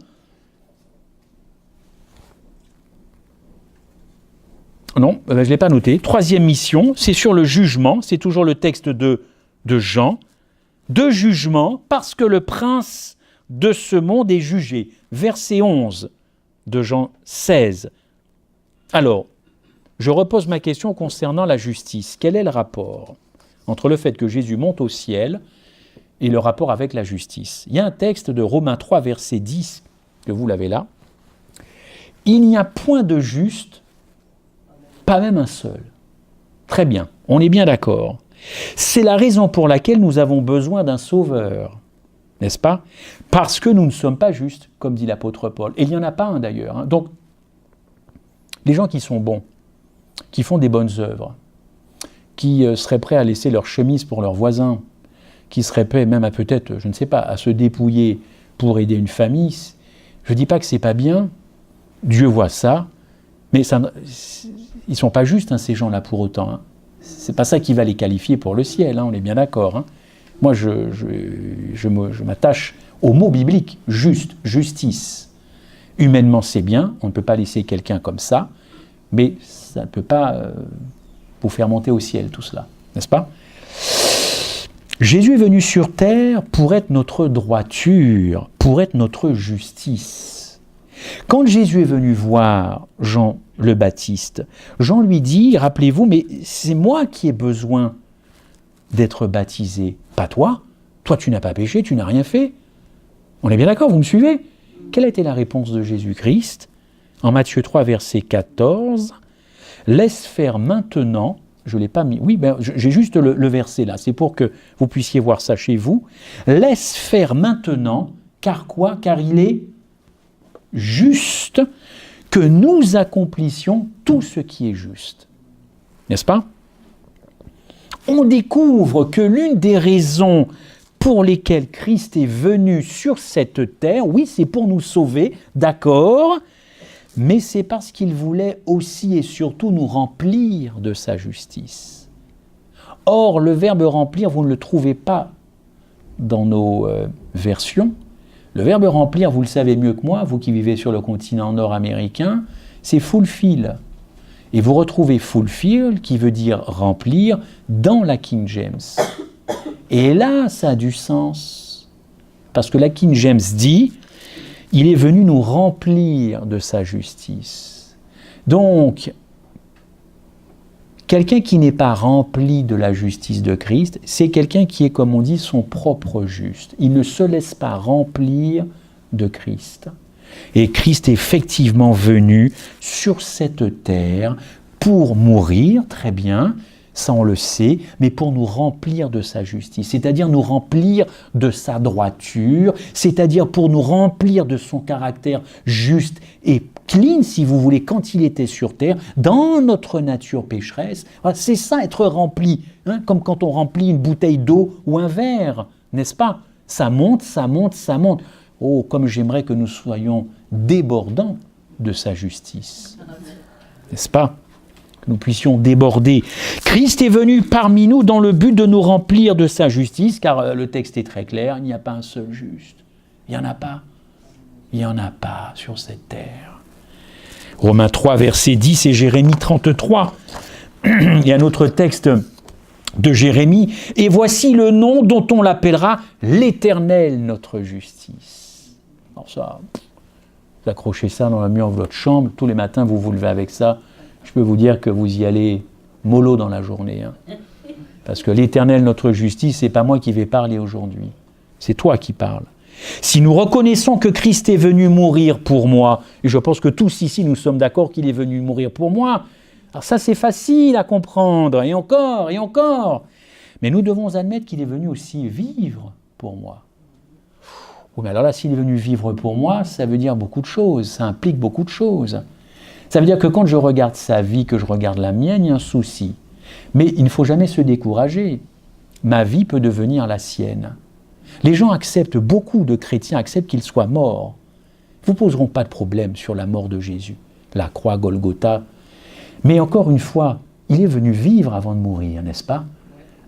Non, je ne l'ai pas noté. Troisième mission, c'est sur le jugement. C'est toujours le texte de Jean. De jugement, parce que le prince de ce monde est jugé. Verset 11 de Jean 16. Alors, je repose ma question concernant la justice. Quel est le rapport entre le fait que Jésus monte au ciel et le rapport avec la justice? Il y a un texte de Romains 3, verset 10, que vous l'avez là. « Il n'y a point de juste, pas même un seul. » Très bien, on est bien d'accord. C'est la raison pour laquelle nous avons besoin d'un sauveur, n'est-ce pas? Parce que nous ne sommes pas justes, comme dit l'apôtre Paul. Et il n'y en a pas un d'ailleurs. Donc, les gens qui sont bons, qui font des bonnes œuvres, qui seraient prêts à laisser leur chemise pour leurs voisins, qui seraient prêts même à peut-être, je ne sais pas, à se dépouiller pour aider une famille. Je ne dis pas que c'est pas bien, Dieu voit ça, mais ça, ils ne sont pas justes, ces gens-là, pour autant. C'est pas ça qui va les qualifier pour le ciel, on est bien d'accord. Moi, je m'attache au mot biblique, juste, justice. Humainement, c'est bien, on ne peut pas laisser quelqu'un comme ça, mais ça ne peut pas vous faire monter au ciel, tout cela, n'est-ce pas? Jésus est venu sur terre pour être notre droiture, pour être notre justice. Quand Jésus est venu voir Jean le Baptiste, Jean lui dit, rappelez-vous, mais c'est moi qui ai besoin d'être baptisé, pas toi. Toi, tu n'as pas péché, tu n'as rien fait. On est bien d'accord, vous me suivez? Quelle a été la réponse de Jésus-Christ? En Matthieu 3, verset 14, « Laisse faire maintenant », je ne l'ai pas mis, oui, j'ai juste le verset là, c'est pour que vous puissiez voir ça chez vous, « Laisse faire maintenant, car quoi? Car il est juste que nous accomplissions tout ce qui est juste. » N'est-ce pas? On découvre que l'une des raisons pour lesquelles Christ est venu sur cette terre, oui, c'est pour nous sauver, d'accord, mais c'est parce qu'il voulait aussi et surtout nous remplir de sa justice. Or, le verbe « remplir », vous ne le trouvez pas dans nos versions. Le verbe « remplir », vous le savez mieux que moi, vous qui vivez sur le continent nord-américain, c'est « fulfill ». Et vous retrouvez « fulfill » qui veut dire « remplir » dans la King James. Et là, ça a du sens. Parce que la King James dit « il est venu nous remplir de sa justice ». Donc, quelqu'un qui n'est pas rempli de la justice de Christ, c'est quelqu'un qui est, comme on dit, son propre juste. Il ne se laisse pas remplir de Christ. Et Christ est effectivement venu sur cette terre pour mourir, très bien, ça on le sait, mais pour nous remplir de sa justice, c'est-à-dire nous remplir de sa droiture, c'est-à-dire pour nous remplir de son caractère juste et clean, si vous voulez, quand il était sur terre, dans notre nature pécheresse. C'est ça, être rempli, comme quand on remplit une bouteille d'eau ou un verre, n'est-ce pas? Ça monte, ça monte, ça monte. Oh, comme j'aimerais que nous soyons débordants de sa justice. N'est-ce pas? Que nous puissions déborder. Christ est venu parmi nous dans le but de nous remplir de sa justice, car le texte est très clair, il n'y a pas un seul juste. Il n'y en a pas. Il n'y en a pas sur cette terre. Romains 3, verset 10 et Jérémie 33. Il y a un autre texte de Jérémie, « Et voici le nom dont on l'appellera l'Éternel, notre justice. » Alors ça, vous accrochez ça dans le mur de votre chambre, tous les matins vous vous levez avec ça, je peux vous dire que vous y allez mollo dans la journée. Hein. Parce que l'Éternel, notre justice, c'est pas moi qui vais parler aujourd'hui, c'est toi qui parles. Si nous reconnaissons que Christ est venu mourir pour moi, et je pense que tous ici nous sommes d'accord qu'il est venu mourir pour moi, alors ça c'est facile à comprendre, et encore, mais nous devons admettre qu'il est venu aussi vivre pour moi. Oui, mais alors là, s'il est venu vivre pour moi, ça veut dire beaucoup de choses, ça implique beaucoup de choses. Ça veut dire que quand je regarde sa vie, que je regarde la mienne, il y a un souci. Mais il ne faut jamais se décourager. Ma vie peut devenir la sienne. Les gens acceptent, beaucoup de chrétiens acceptent qu'il soit mort. Ils ne vous poseront pas de problème sur la mort de Jésus, la croix Golgotha. Mais encore une fois, il est venu vivre avant de mourir, n'est-ce pas?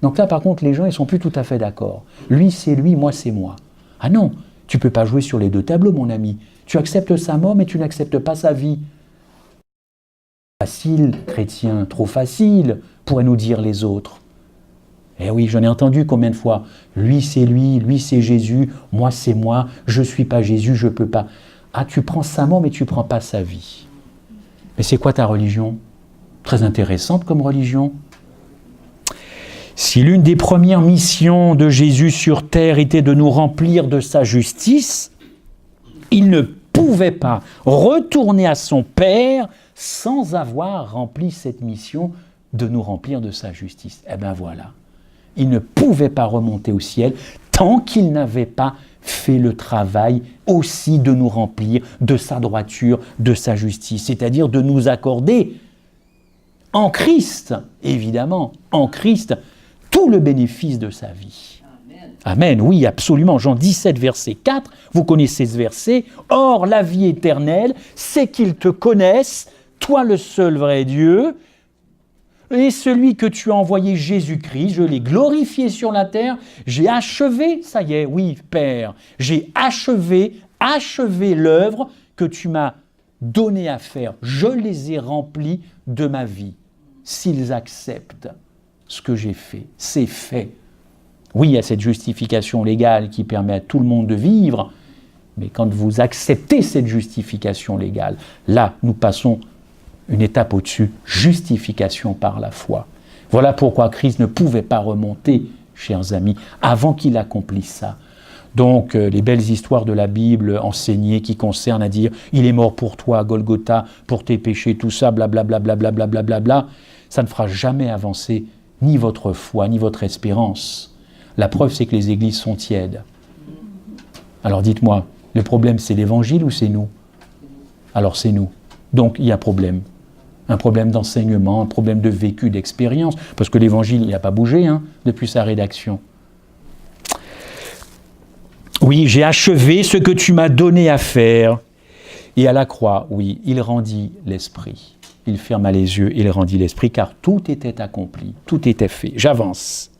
Donc là, par contre, les gens, ils ne sont plus tout à fait d'accord. Lui, c'est lui, moi, c'est moi. Ah non, tu ne peux pas jouer sur les deux tableaux, mon ami. Tu acceptes sa mort, mais tu n'acceptes pas sa vie. Facile, chrétien, trop facile, pourraient nous dire les autres. Eh oui, j'en ai entendu combien de fois. Lui c'est Jésus, moi c'est moi, je ne suis pas Jésus, je ne peux pas. Ah, tu prends sa mort, mais tu ne prends pas sa vie. Mais c'est quoi ta religion? Très intéressante comme religion. Si l'une des premières missions de Jésus sur terre était de nous remplir de sa justice, il ne pouvait pas retourner à son Père sans avoir rempli cette mission de nous remplir de sa justice. Eh bien voilà. Il ne pouvait pas remonter au ciel tant qu'il n'avait pas fait le travail aussi de nous remplir de sa droiture, de sa justice, c'est-à-dire de nous accorder en Christ, évidemment, en Christ, tout le bénéfice de sa vie. Amen, oui, absolument. Jean 17, verset 4, vous connaissez ce verset. « Or, la vie éternelle, c'est qu'ils te connaissent, toi le seul vrai Dieu, et celui que tu as envoyé, Jésus-Christ, je l'ai glorifié sur la terre, j'ai achevé, ça y est, oui, Père, j'ai achevé l'œuvre que tu m'as donnée à faire. Je les ai remplis de ma vie. S'ils acceptent ce que j'ai fait, c'est fait. » Oui, il y a cette justification légale qui permet à tout le monde de vivre, mais quand vous acceptez cette justification légale, là, nous passons une étape au-dessus, justification par la foi. Voilà pourquoi Christ ne pouvait pas remonter, chers amis, avant qu'il accomplisse ça. Donc, les belles histoires de la Bible enseignées qui concernent à dire « Il est mort pour toi, Golgotha, pour tes péchés, tout ça, blablabla, blablabla, blablabla », ça ne fera jamais avancer ni votre foi, ni votre espérance. La preuve, c'est que les églises sont tièdes. Alors dites-moi, le problème, c'est l'Évangile ou c'est nous? Alors c'est nous. Donc, il y a problème. Un problème d'enseignement, un problème de vécu, d'expérience, parce que l'Évangile, il n'a pas bougé depuis sa rédaction. Oui, j'ai achevé ce que tu m'as donné à faire. Et à la croix, oui, il rendit l'esprit. Il ferma les yeux et il rendit l'esprit, car tout était accompli, tout était fait. J'avance.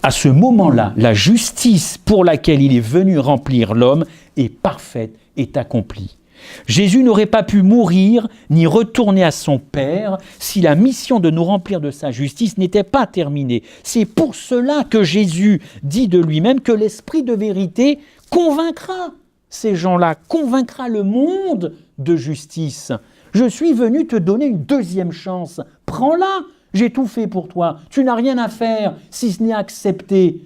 À ce moment-là, la justice pour laquelle il est venu remplir l'homme est parfaite, est accomplie. Jésus n'aurait pas pu mourir ni retourner à son Père si la mission de nous remplir de sa justice n'était pas terminée. C'est pour cela que Jésus dit de lui-même que l'Esprit de vérité convaincra ces gens-là, convaincra le monde de justice. Je suis venu te donner une deuxième chance. Prends-la, j'ai tout fait pour toi. Tu n'as rien à faire si ce n'est accepter.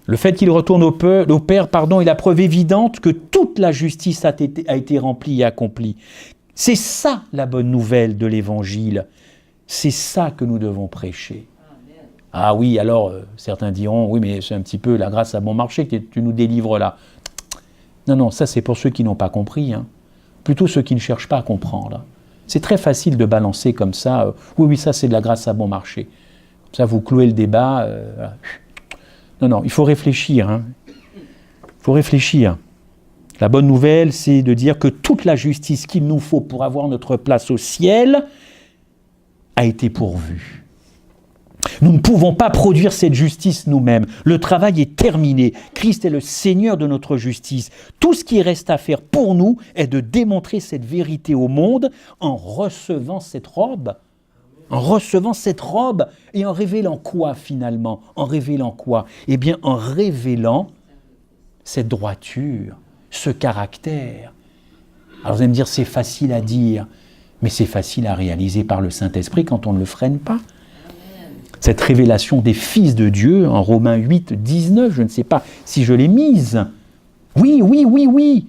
Le fait qu'il retourne au Père, est la preuve évidente que toute la justice a été remplie et accomplie. C'est ça la bonne nouvelle de l'Évangile. C'est ça que nous devons prêcher. Ah oui, alors certains diront, oui mais c'est un petit peu la grâce à bon marché que tu nous délivres là. Non, ça c'est pour ceux qui n'ont pas compris. Plutôt ceux qui ne cherchent pas à comprendre. C'est très facile de balancer comme ça, oui ça c'est de la grâce à bon marché. Comme ça vous clouez le débat. Voilà. Non, il faut réfléchir. Il faut réfléchir. La bonne nouvelle, c'est de dire que toute la justice qu'il nous faut pour avoir notre place au ciel a été pourvue. Nous ne pouvons pas produire cette justice nous-mêmes. Le travail est terminé. Christ est le Seigneur de notre justice. Tout ce qui reste à faire pour nous est de démontrer cette vérité au monde en recevant cette robe. En recevant cette robe et en révélant quoi finalement? En révélant quoi? Eh bien, en révélant cette droiture, ce caractère. Alors vous allez me dire, c'est facile à dire, mais c'est facile à réaliser par le Saint-Esprit quand on ne le freine pas. Cette révélation des fils de Dieu, en Romains 8, 19, je ne sais pas si je l'ai mise. Oui, oui, oui, oui.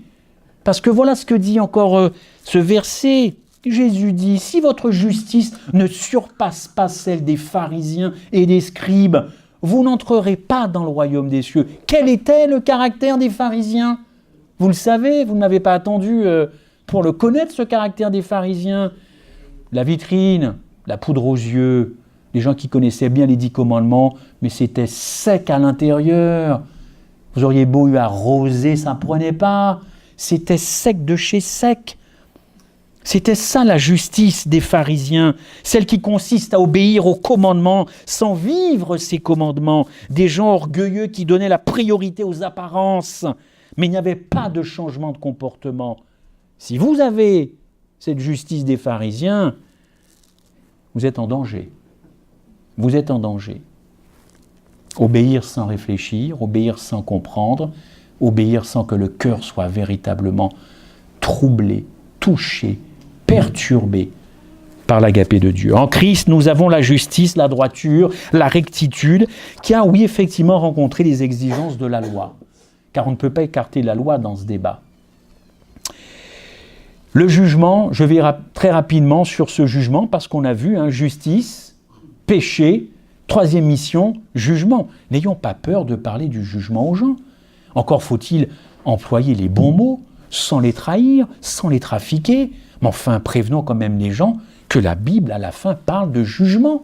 Parce que voilà ce que dit encore ce verset. Jésus dit, si votre justice ne surpasse pas celle des pharisiens et des scribes, vous n'entrerez pas dans le royaume des cieux. Quel était le caractère des pharisiens? Vous le savez, vous n'avez pas attendu pour le connaître, ce caractère des pharisiens. La vitrine, la poudre aux yeux, les gens qui connaissaient bien les 10 commandements, mais c'était sec à l'intérieur. Vous auriez beau y arroser, ça ne prenait pas. C'était sec de chez sec. C'était ça la justice des pharisiens, celle qui consiste à obéir aux commandements sans vivre ces commandements. Des gens orgueilleux qui donnaient la priorité aux apparences, mais il n'y avait pas de changement de comportement. Si vous avez cette justice des pharisiens, vous êtes en danger. Vous êtes en danger. Obéir sans réfléchir, obéir sans comprendre, obéir sans que le cœur soit véritablement troublé, touché, perturbé par l'agapé de Dieu. En Christ, nous avons la justice, la droiture, la rectitude, qui a, oui, effectivement, rencontré les exigences de la loi. Car on ne peut pas écarter la loi dans ce débat. Le jugement, je vais très rapidement sur ce jugement, parce qu'on a vu, justice, péché, troisième mission, jugement. N'ayons pas peur de parler du jugement aux gens. Encore faut-il employer les bons mots, sans les trahir, sans les trafiquer. Mais enfin, prévenons quand même les gens que la Bible, à la fin, parle de jugement.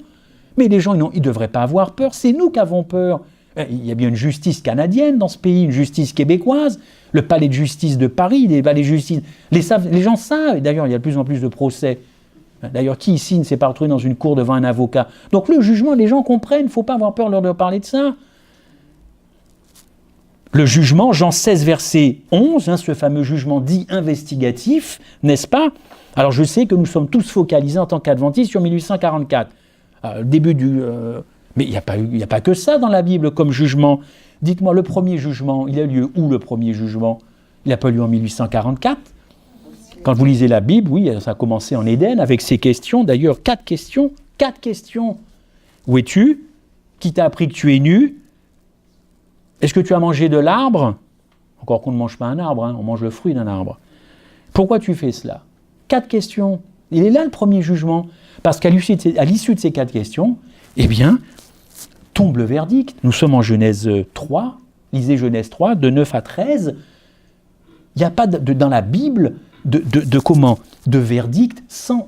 Mais les gens, ils ne devraient pas avoir peur, c'est nous qui avons peur. Il y a bien une justice canadienne dans ce pays, une justice québécoise, le palais de justice de Paris, les palais de justice... Les gens savent, et d'ailleurs, il y a de plus en plus de procès. D'ailleurs, qui ici ne s'est pas retrouvé dans une cour devant un avocat? Donc le jugement, les gens comprennent, il ne faut pas avoir peur de parler de ça. Le jugement, Jean 16, verset 11, ce fameux jugement dit investigatif, n'est-ce pas? Alors je sais que nous sommes tous focalisés en tant qu'adventistes sur 1844, début du... mais il n'y a pas que ça dans la Bible comme jugement. Dites-moi, le premier jugement, il a lieu où le premier jugement? Il n'a pas lieu en 1844. Quand vous lisez la Bible, oui, ça a commencé en Éden avec ces questions. D'ailleurs, 4 questions. 4 questions. Où es-tu? Qui t'a appris que tu es nu? Est-ce que tu as mangé de l'arbre? Encore qu'on ne mange pas un arbre, on mange le fruit d'un arbre. Pourquoi tu fais cela? 4 questions. Il est là le premier jugement. Parce qu'à l'issue de ces 4 questions, eh bien, tombe le verdict. Nous sommes en Genèse 3. Lisez Genèse 3, de 9 à 13. Il n'y a pas dans la Bible de verdict sans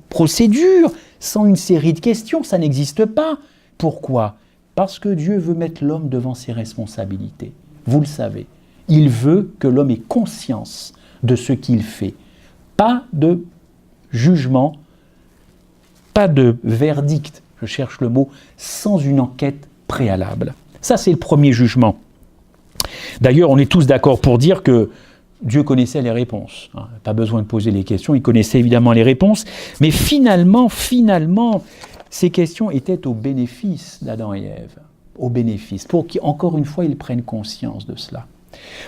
procédure, sans une série de questions. Ça n'existe pas. Pourquoi? Parce que Dieu veut mettre l'homme devant ses responsabilités. Vous le savez. Il veut que l'homme ait conscience de ce qu'il fait. Pas de jugement, pas de verdict, je cherche le mot, sans une enquête préalable. Ça, c'est le premier jugement. D'ailleurs, on est tous d'accord pour dire que Dieu connaissait les réponses. Pas besoin de poser les questions, il connaissait évidemment les réponses. Mais finalement, ces questions étaient au bénéfice d'Adam et Ève, au bénéfice, pour qu'encore une fois, ils prennent conscience de cela.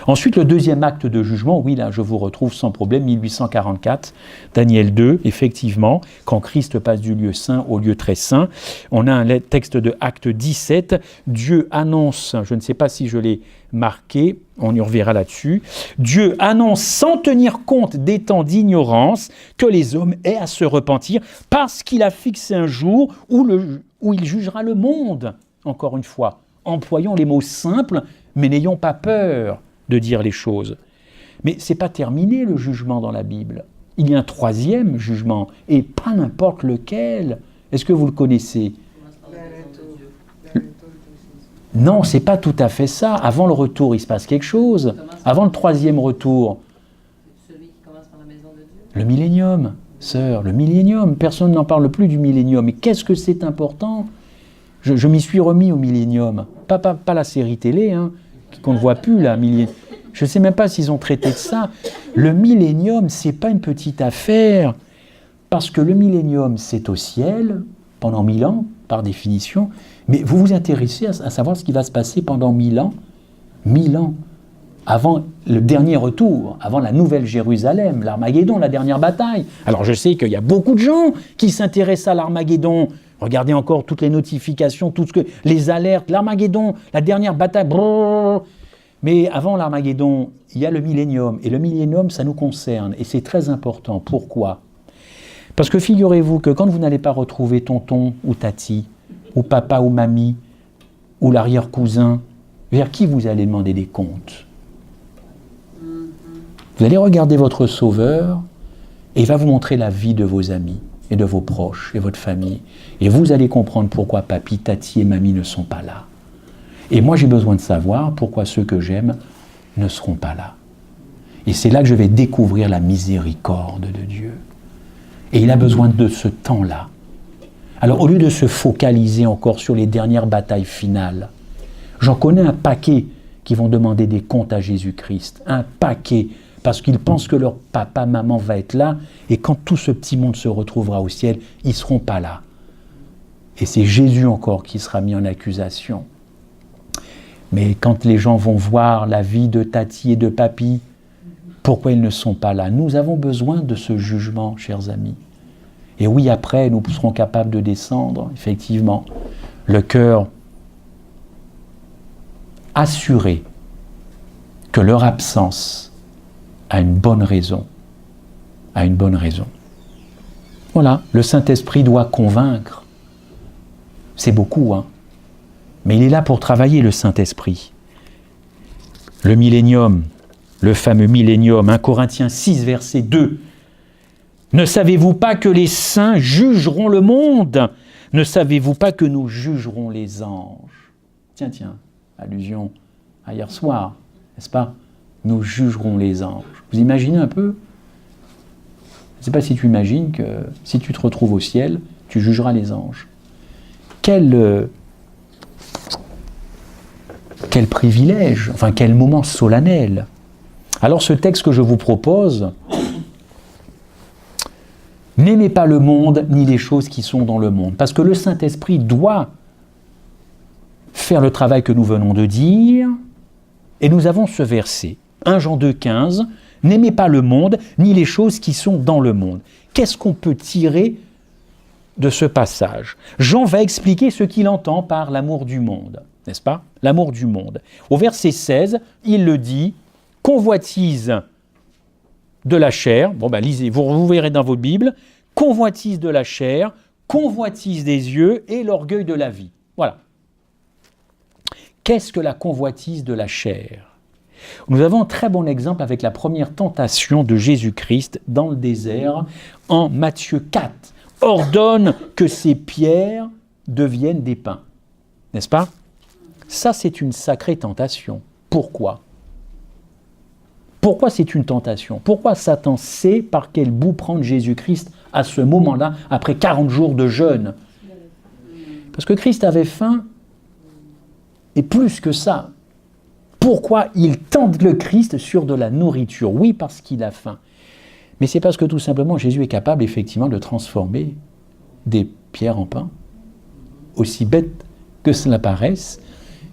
Ensuite, le deuxième acte de jugement, oui, là, je vous retrouve sans problème, 1844, Daniel 2, effectivement, quand Christ passe du lieu saint au lieu très saint. On a un texte de Acte 17, Dieu annonce, je ne sais pas si je l'ai marqué, on y reverra là-dessus, Dieu annonce sans tenir compte des temps d'ignorance que les hommes aient à se repentir parce qu'il a fixé un jour où il jugera le monde, encore une fois. Employons les mots simples, mais n'ayons pas peur de dire les choses. Mais ce n'est pas terminé le jugement dans la Bible. Il y a un troisième jugement, et pas n'importe lequel. Est-ce que vous le connaissez? Non, ce n'est pas tout à fait ça. Avant le retour, il se passe quelque chose. Avant le troisième retour. Celui qui commence par la maison de Dieu. Le millénium, sœur, le millénium. Personne n'en parle plus du millénium. Mais qu'est-ce que c'est important? Je m'y suis remis au millénium. Pas la série télé, qu'on ne voit plus là. Je ne sais même pas s'ils ont traité de ça. Le millénium, ce n'est pas une petite affaire. Parce que le millénium, c'est au ciel, pendant 1000 ans, par définition, mais vous vous intéressez à savoir ce qui va se passer pendant 1000 ans 1000 ans, avant le dernier retour, avant la nouvelle Jérusalem, l'Armageddon, la dernière bataille. Alors je sais qu'il y a beaucoup de gens qui s'intéressent à l'Armageddon. Regardez encore toutes les notifications, tout ce que, les alertes, l'Armageddon, la dernière bataille. Brrr. Mais avant l'Armageddon, il y a le millénium. Et le millénium, ça nous concerne. Et c'est très important. Pourquoi ? Parce que figurez-vous que quand vous n'allez pas retrouver tonton ou tati, ou papa ou mamie, ou l'arrière-cousin, vers qui vous allez demander des comptes ? Vous allez regarder votre Sauveur et il va vous montrer la vie de vos amis et de vos proches et votre famille. Et vous allez comprendre pourquoi papi, tati et mamie ne sont pas là. Et moi, j'ai besoin de savoir pourquoi ceux que j'aime ne seront pas là. Et c'est là que je vais découvrir la miséricorde de Dieu. Et il a besoin de ce temps-là. Alors, au lieu de se focaliser encore sur les dernières batailles finales, j'en connais un paquet qui vont demander des comptes à Jésus-Christ. Un paquet. Parce qu'ils pensent que leur papa, maman va être là. Et quand tout ce petit monde se retrouvera au ciel, ils ne seront pas là. Et c'est Jésus encore qui sera mis en accusation. Mais quand les gens vont voir la vie de tati et de papi, pourquoi ils ne sont pas là ? Nous avons besoin de ce jugement, chers amis. Et oui, après, nous serons capables de descendre, effectivement, le cœur assuré que leur absence a une bonne raison. A une bonne raison. Voilà, le Saint-Esprit doit convaincre. C'est beaucoup, hein. Mais il est là pour travailler, le Saint-Esprit. Le millénium, le fameux millénium, 1 Corinthiens 6, verset 2. Ne savez-vous pas que les saints jugeront le monde ? Ne savez-vous pas que nous jugerons les anges ? Tiens, allusion à hier soir, n'est-ce pas ? Nous jugerons les anges. Vous imaginez un peu ? Je ne sais pas si tu imagines que si tu te retrouves au ciel, tu jugeras les anges. Quel privilège, enfin quel moment solennel. Alors ce texte que je vous propose, n'aimez pas le monde ni les choses qui sont dans le monde, parce que le Saint-Esprit doit faire le travail que nous venons de dire, et nous avons ce verset, 1 Jean 2, 15, n'aimez pas le monde ni les choses qui sont dans le monde. Qu'est-ce qu'on peut tirer de ce passage ? Jean va expliquer ce qu'il entend par l'amour du monde, n'est-ce pas ? L'amour du monde. Au verset 16, il le dit, convoitise de la chair, lisez, vous verrez dans votre Bible, convoitise de la chair, convoitise des yeux et l'orgueil de la vie. Voilà. Qu'est-ce que la convoitise de la chair ? Nous avons un très bon exemple avec la première tentation de Jésus-Christ dans le désert en Matthieu 4. Ordonne que ces pierres deviennent des pains. N'est-ce pas ? Ça, c'est une sacrée tentation. Pourquoi ? Pourquoi c'est une tentation ? Pourquoi Satan sait par quel bout prendre Jésus-Christ à ce moment-là, après 40 jours de jeûne ? Parce que Christ avait faim, et plus que ça. Pourquoi il tente le Christ sur de la nourriture ? Oui, parce qu'il a faim. Mais c'est parce que tout simplement, Jésus est capable effectivement de transformer des pierres en pain. Aussi bête que cela paraisse,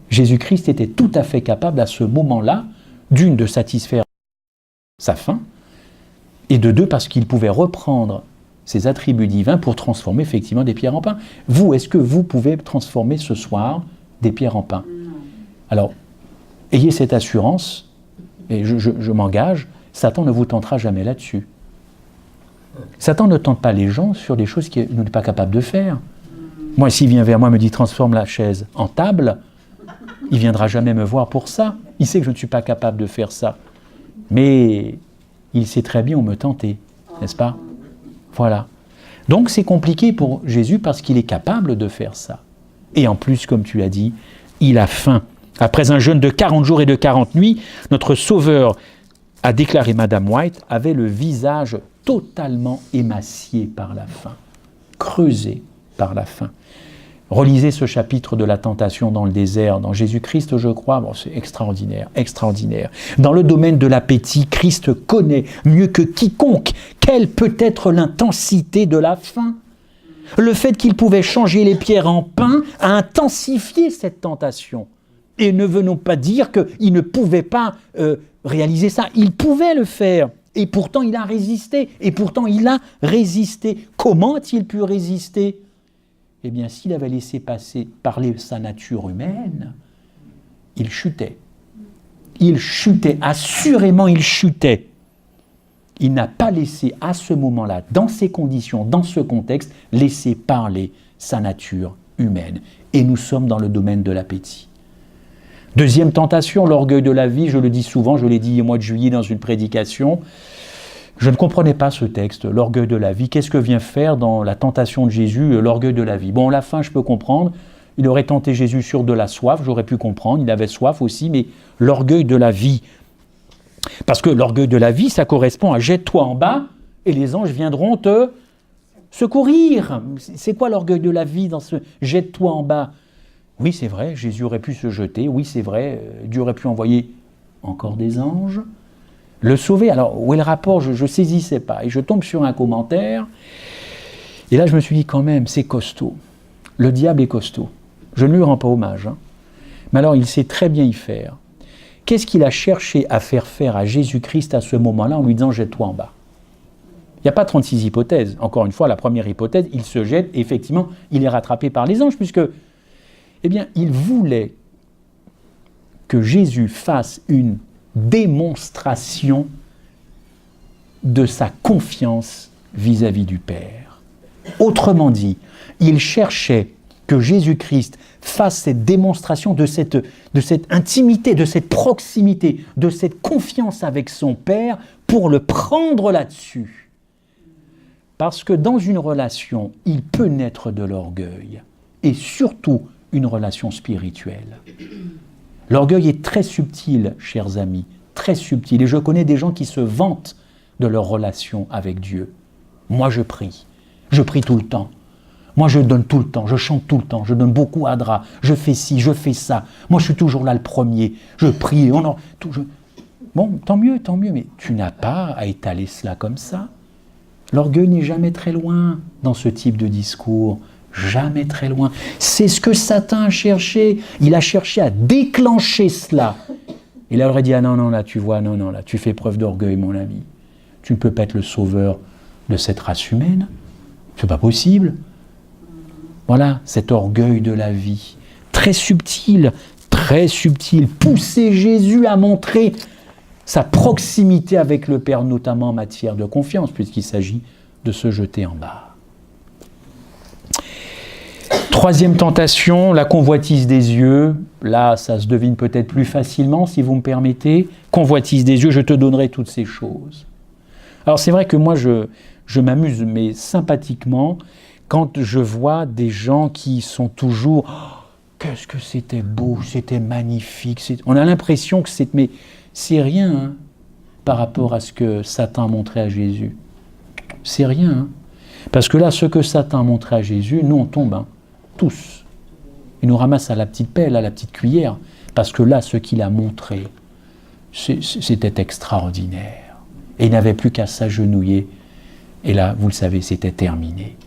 Jésus-Christ était tout à fait capable à ce moment-là, d'une, de satisfaire sa faim, et de deux, parce qu'il pouvait reprendre ses attributs divins pour transformer effectivement des pierres en pain. Vous, est-ce que vous pouvez transformer ce soir des pierres en pain ? Alors, ayez cette assurance, et je m'engage, Satan ne vous tentera jamais là-dessus. Satan ne tente pas les gens sur des choses qu'il n'est pas capable de faire. Moi, s'il vient vers moi et me dit « transforme la chaise en table », il ne viendra jamais me voir pour ça. Il sait que je ne suis pas capable de faire ça. Mais il sait très bien où me tenter, n'est-ce pas ? Voilà. Donc c'est compliqué pour Jésus parce qu'il est capable de faire ça. Et en plus, comme tu as dit, il a faim. Après un jeûne de 40 jours et de 40 nuits, notre Sauveur, a déclaré Madame White, avait le visage totalement émacié par la faim, creusé par la faim. Relisez ce chapitre de la tentation dans le désert, dans Jésus-Christ, je crois, bon, c'est extraordinaire, extraordinaire. Dans le domaine de l'appétit, Christ connaît mieux que quiconque quelle peut être l'intensité de la faim. Le fait qu'il pouvait changer les pierres en pain a intensifié cette tentation. Et ne venons pas dire qu'il ne pouvait pas réaliser ça. Il pouvait le faire. Et pourtant, il a résisté. Comment a-t-il pu résister ? Eh bien, s'il avait laissé parler sa nature humaine, il chutait. Assurément il chutait. Il n'a pas laissé à ce moment-là, dans ces conditions, dans ce contexte, laisser parler sa nature humaine. Et nous sommes dans le domaine de l'appétit. Deuxième tentation, l'orgueil de la vie, je le dis souvent, je l'ai dit au mois de juillet dans une prédication. Je ne comprenais pas ce texte, l'orgueil de la vie. Qu'est-ce que vient faire dans la tentation de Jésus, l'orgueil de la vie ? Bon, la faim, je peux comprendre. Il aurait tenté Jésus sur de la soif, j'aurais pu comprendre. Il avait soif aussi, mais l'orgueil de la vie. Parce que l'orgueil de la vie, ça correspond à « jette-toi en bas et les anges viendront te secourir ». C'est quoi l'orgueil de la vie dans ce « jette-toi en bas » ? Oui, c'est vrai, Jésus aurait pu se jeter. Oui, c'est vrai, Dieu aurait pu envoyer encore des anges. Le sauver, alors où est le rapport ? Je ne saisissais pas. Et je tombe sur un commentaire. Et là, je me suis dit quand même, c'est costaud. Le diable est costaud. Je ne lui rends pas hommage. Mais alors, il sait très bien y faire. Qu'est-ce qu'il a cherché à faire à Jésus-Christ à ce moment-là en lui disant « jette-toi en bas ». Il n'y a pas 36 hypothèses. Encore une fois, la première hypothèse, il se jette et effectivement, il est rattrapé par les anges puisque, eh bien, il voulait que Jésus fasse une démonstration de sa confiance vis-à-vis du Père. Autrement dit, il cherchait que Jésus-Christ fasse cette démonstration de cette intimité, de cette proximité, de cette confiance avec son Père pour le prendre là-dessus. Parce que dans une relation, il peut naître de l'orgueil et surtout une relation spirituelle. L'orgueil est très subtil, chers amis, très subtil. Et je connais des gens qui se vantent de leur relation avec Dieu. Moi, je prie tout le temps. Moi, je donne tout le temps, je chante tout le temps, je donne beaucoup à Adra, je fais ci, je fais ça. Moi, je suis toujours là le premier, je prie. Bon, tant mieux, mais tu n'as pas à étaler cela comme ça. L'orgueil n'est jamais très loin dans ce type de discours. Jamais très loin. C'est ce que Satan a cherché. Il a cherché à déclencher cela. Il aurait dit, ah non, là, tu vois, non, là, tu fais preuve d'orgueil, mon ami. Tu ne peux pas être le sauveur de cette race humaine. C'est pas possible. Voilà, cet orgueil de la vie. Très subtil. Pousser Jésus à montrer sa proximité avec le Père, notamment en matière de confiance, puisqu'il s'agit de se jeter en bas. Troisième tentation, la convoitise des yeux. Là, ça se devine peut-être plus facilement, si vous me permettez. Convoitise des yeux, je te donnerai toutes ces choses. Alors c'est vrai que moi, je m'amuse, mais sympathiquement, quand je vois des gens qui sont toujours oh, « qu'est-ce que c'était beau, c'était magnifique ». On a l'impression que c'est... Mais c'est rien par rapport à ce que Satan a montré à Jésus. C'est rien. Parce que là, ce que Satan a montré à Jésus, nous on tombe. Tous. Il nous ramasse à la petite pelle, à la petite cuillère, parce que là, ce qu'il a montré, c'était extraordinaire. Et il n'avait plus qu'à s'agenouiller, et là, vous le savez, c'était terminé.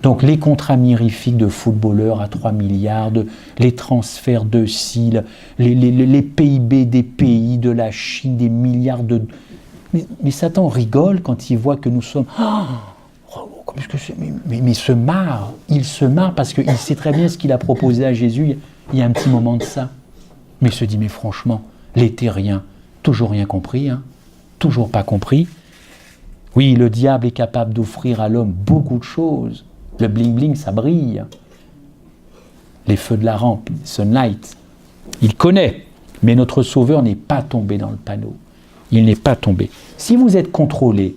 Donc les contrats mirifiques de footballeurs à 3 milliards, les transferts de cils, les PIB des pays, de la Chine, des milliards de... Mais Satan rigole quand il voit que nous sommes... Mais il se marre parce qu'il sait très bien ce qu'il a proposé à Jésus il y a un petit moment de ça. Mais il se dit, mais franchement, les terriens, toujours rien compris, toujours pas compris. Oui, le diable est capable d'offrir à l'homme beaucoup de choses. Le bling-bling, ça brille. Les feux de la rampe, sunlight, il connaît. Mais notre Sauveur n'est pas tombé dans le panneau. Il n'est pas tombé. Si vous êtes contrôlé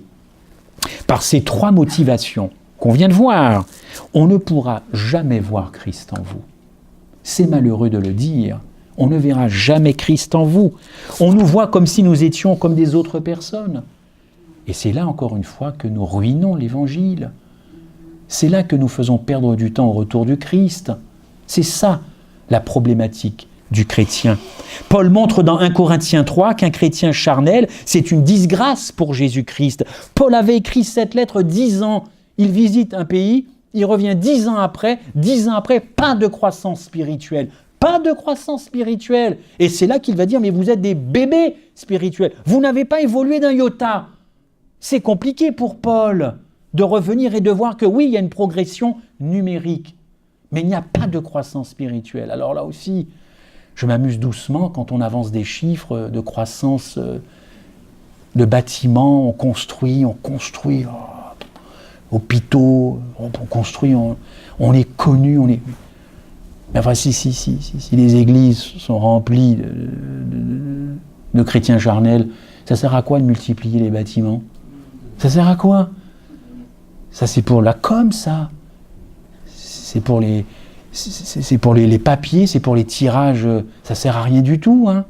par ces 3 motivations qu'on vient de voir, on ne pourra jamais voir Christ en vous. C'est malheureux de le dire. On ne verra jamais Christ en vous. On nous voit comme si nous étions comme des autres personnes. Et c'est là, encore une fois, que nous ruinons l'Évangile. C'est là que nous faisons perdre du temps au retour du Christ. C'est ça la problématique du chrétien. Paul montre dans 1 Corinthiens 3 qu'un chrétien charnel, c'est une disgrâce pour Jésus-Christ. Paul avait écrit cette lettre 10 ans. Il visite un pays, il revient 10 ans après, pas de croissance spirituelle. Pas de croissance spirituelle. Et c'est là qu'il va dire, mais vous êtes des bébés spirituels. Vous n'avez pas évolué d'un iota. C'est compliqué pour Paul de revenir et de voir que oui, il y a une progression numérique. Mais il n'y a pas de croissance spirituelle. Alors là aussi, je m'amuse doucement quand on avance des chiffres de croissance de bâtiments, on construit, hôpitaux, on construit, on est connu, on est... Mais enfin, si les églises sont remplies de chrétiens charnels, ça sert à quoi de multiplier les bâtiments? Ça sert à quoi? Ça, c'est pour la com, ça. C'est pour les papiers, c'est pour les tirages. Ça sert à rien du tout, hein.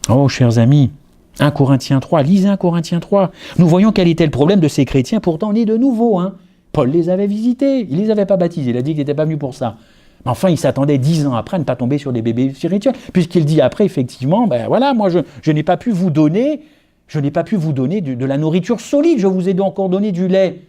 Oh, chers amis, 1 Corinthiens 3, lisez 1 Corinthiens 3. Nous voyons quel était le problème de ces chrétiens, pourtant nés de nouveau, hein. Paul les avait visités, il ne les avait pas baptisés, il a dit qu'il n'était pas venu pour ça. Mais enfin, il s'attendait 10 ans après à ne pas tomber sur des bébés spirituels, puisqu'il dit après, effectivement, ben voilà, moi je n'ai pas pu vous donner, de la nourriture solide, je vous ai encore donné du lait.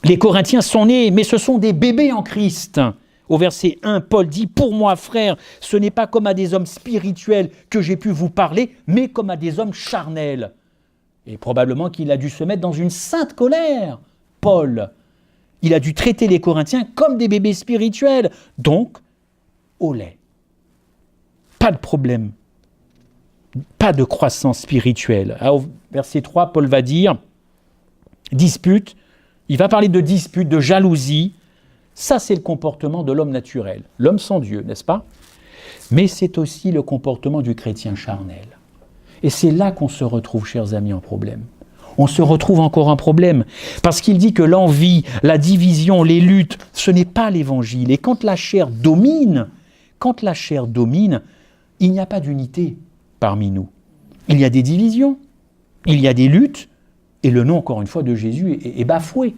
Les Corinthiens sont nés, mais ce sont des bébés en Christ. Au verset 1, Paul dit « Pour moi, frères, ce n'est pas comme à des hommes spirituels que j'ai pu vous parler, mais comme à des hommes charnels. » Et probablement qu'il a dû se mettre dans une sainte colère, Paul. Il a dû traiter les Corinthiens comme des bébés spirituels, donc au lait. Pas de problème, pas de croissance spirituelle. Alors, verset 3, Paul va dire « Dispute », il va parler de dispute, de jalousie. Ça, c'est le comportement de l'homme naturel, l'homme sans Dieu, n'est-ce pas? Mais c'est aussi le comportement du chrétien charnel. Et c'est là qu'on se retrouve, chers amis, en problème. On se retrouve encore en problème, parce qu'il dit que l'envie, la division, les luttes, ce n'est pas l'évangile. Et quand la chair domine, il n'y a pas d'unité parmi nous. Il y a des divisions, il y a des luttes, et le nom, encore une fois, de Jésus est bafoué.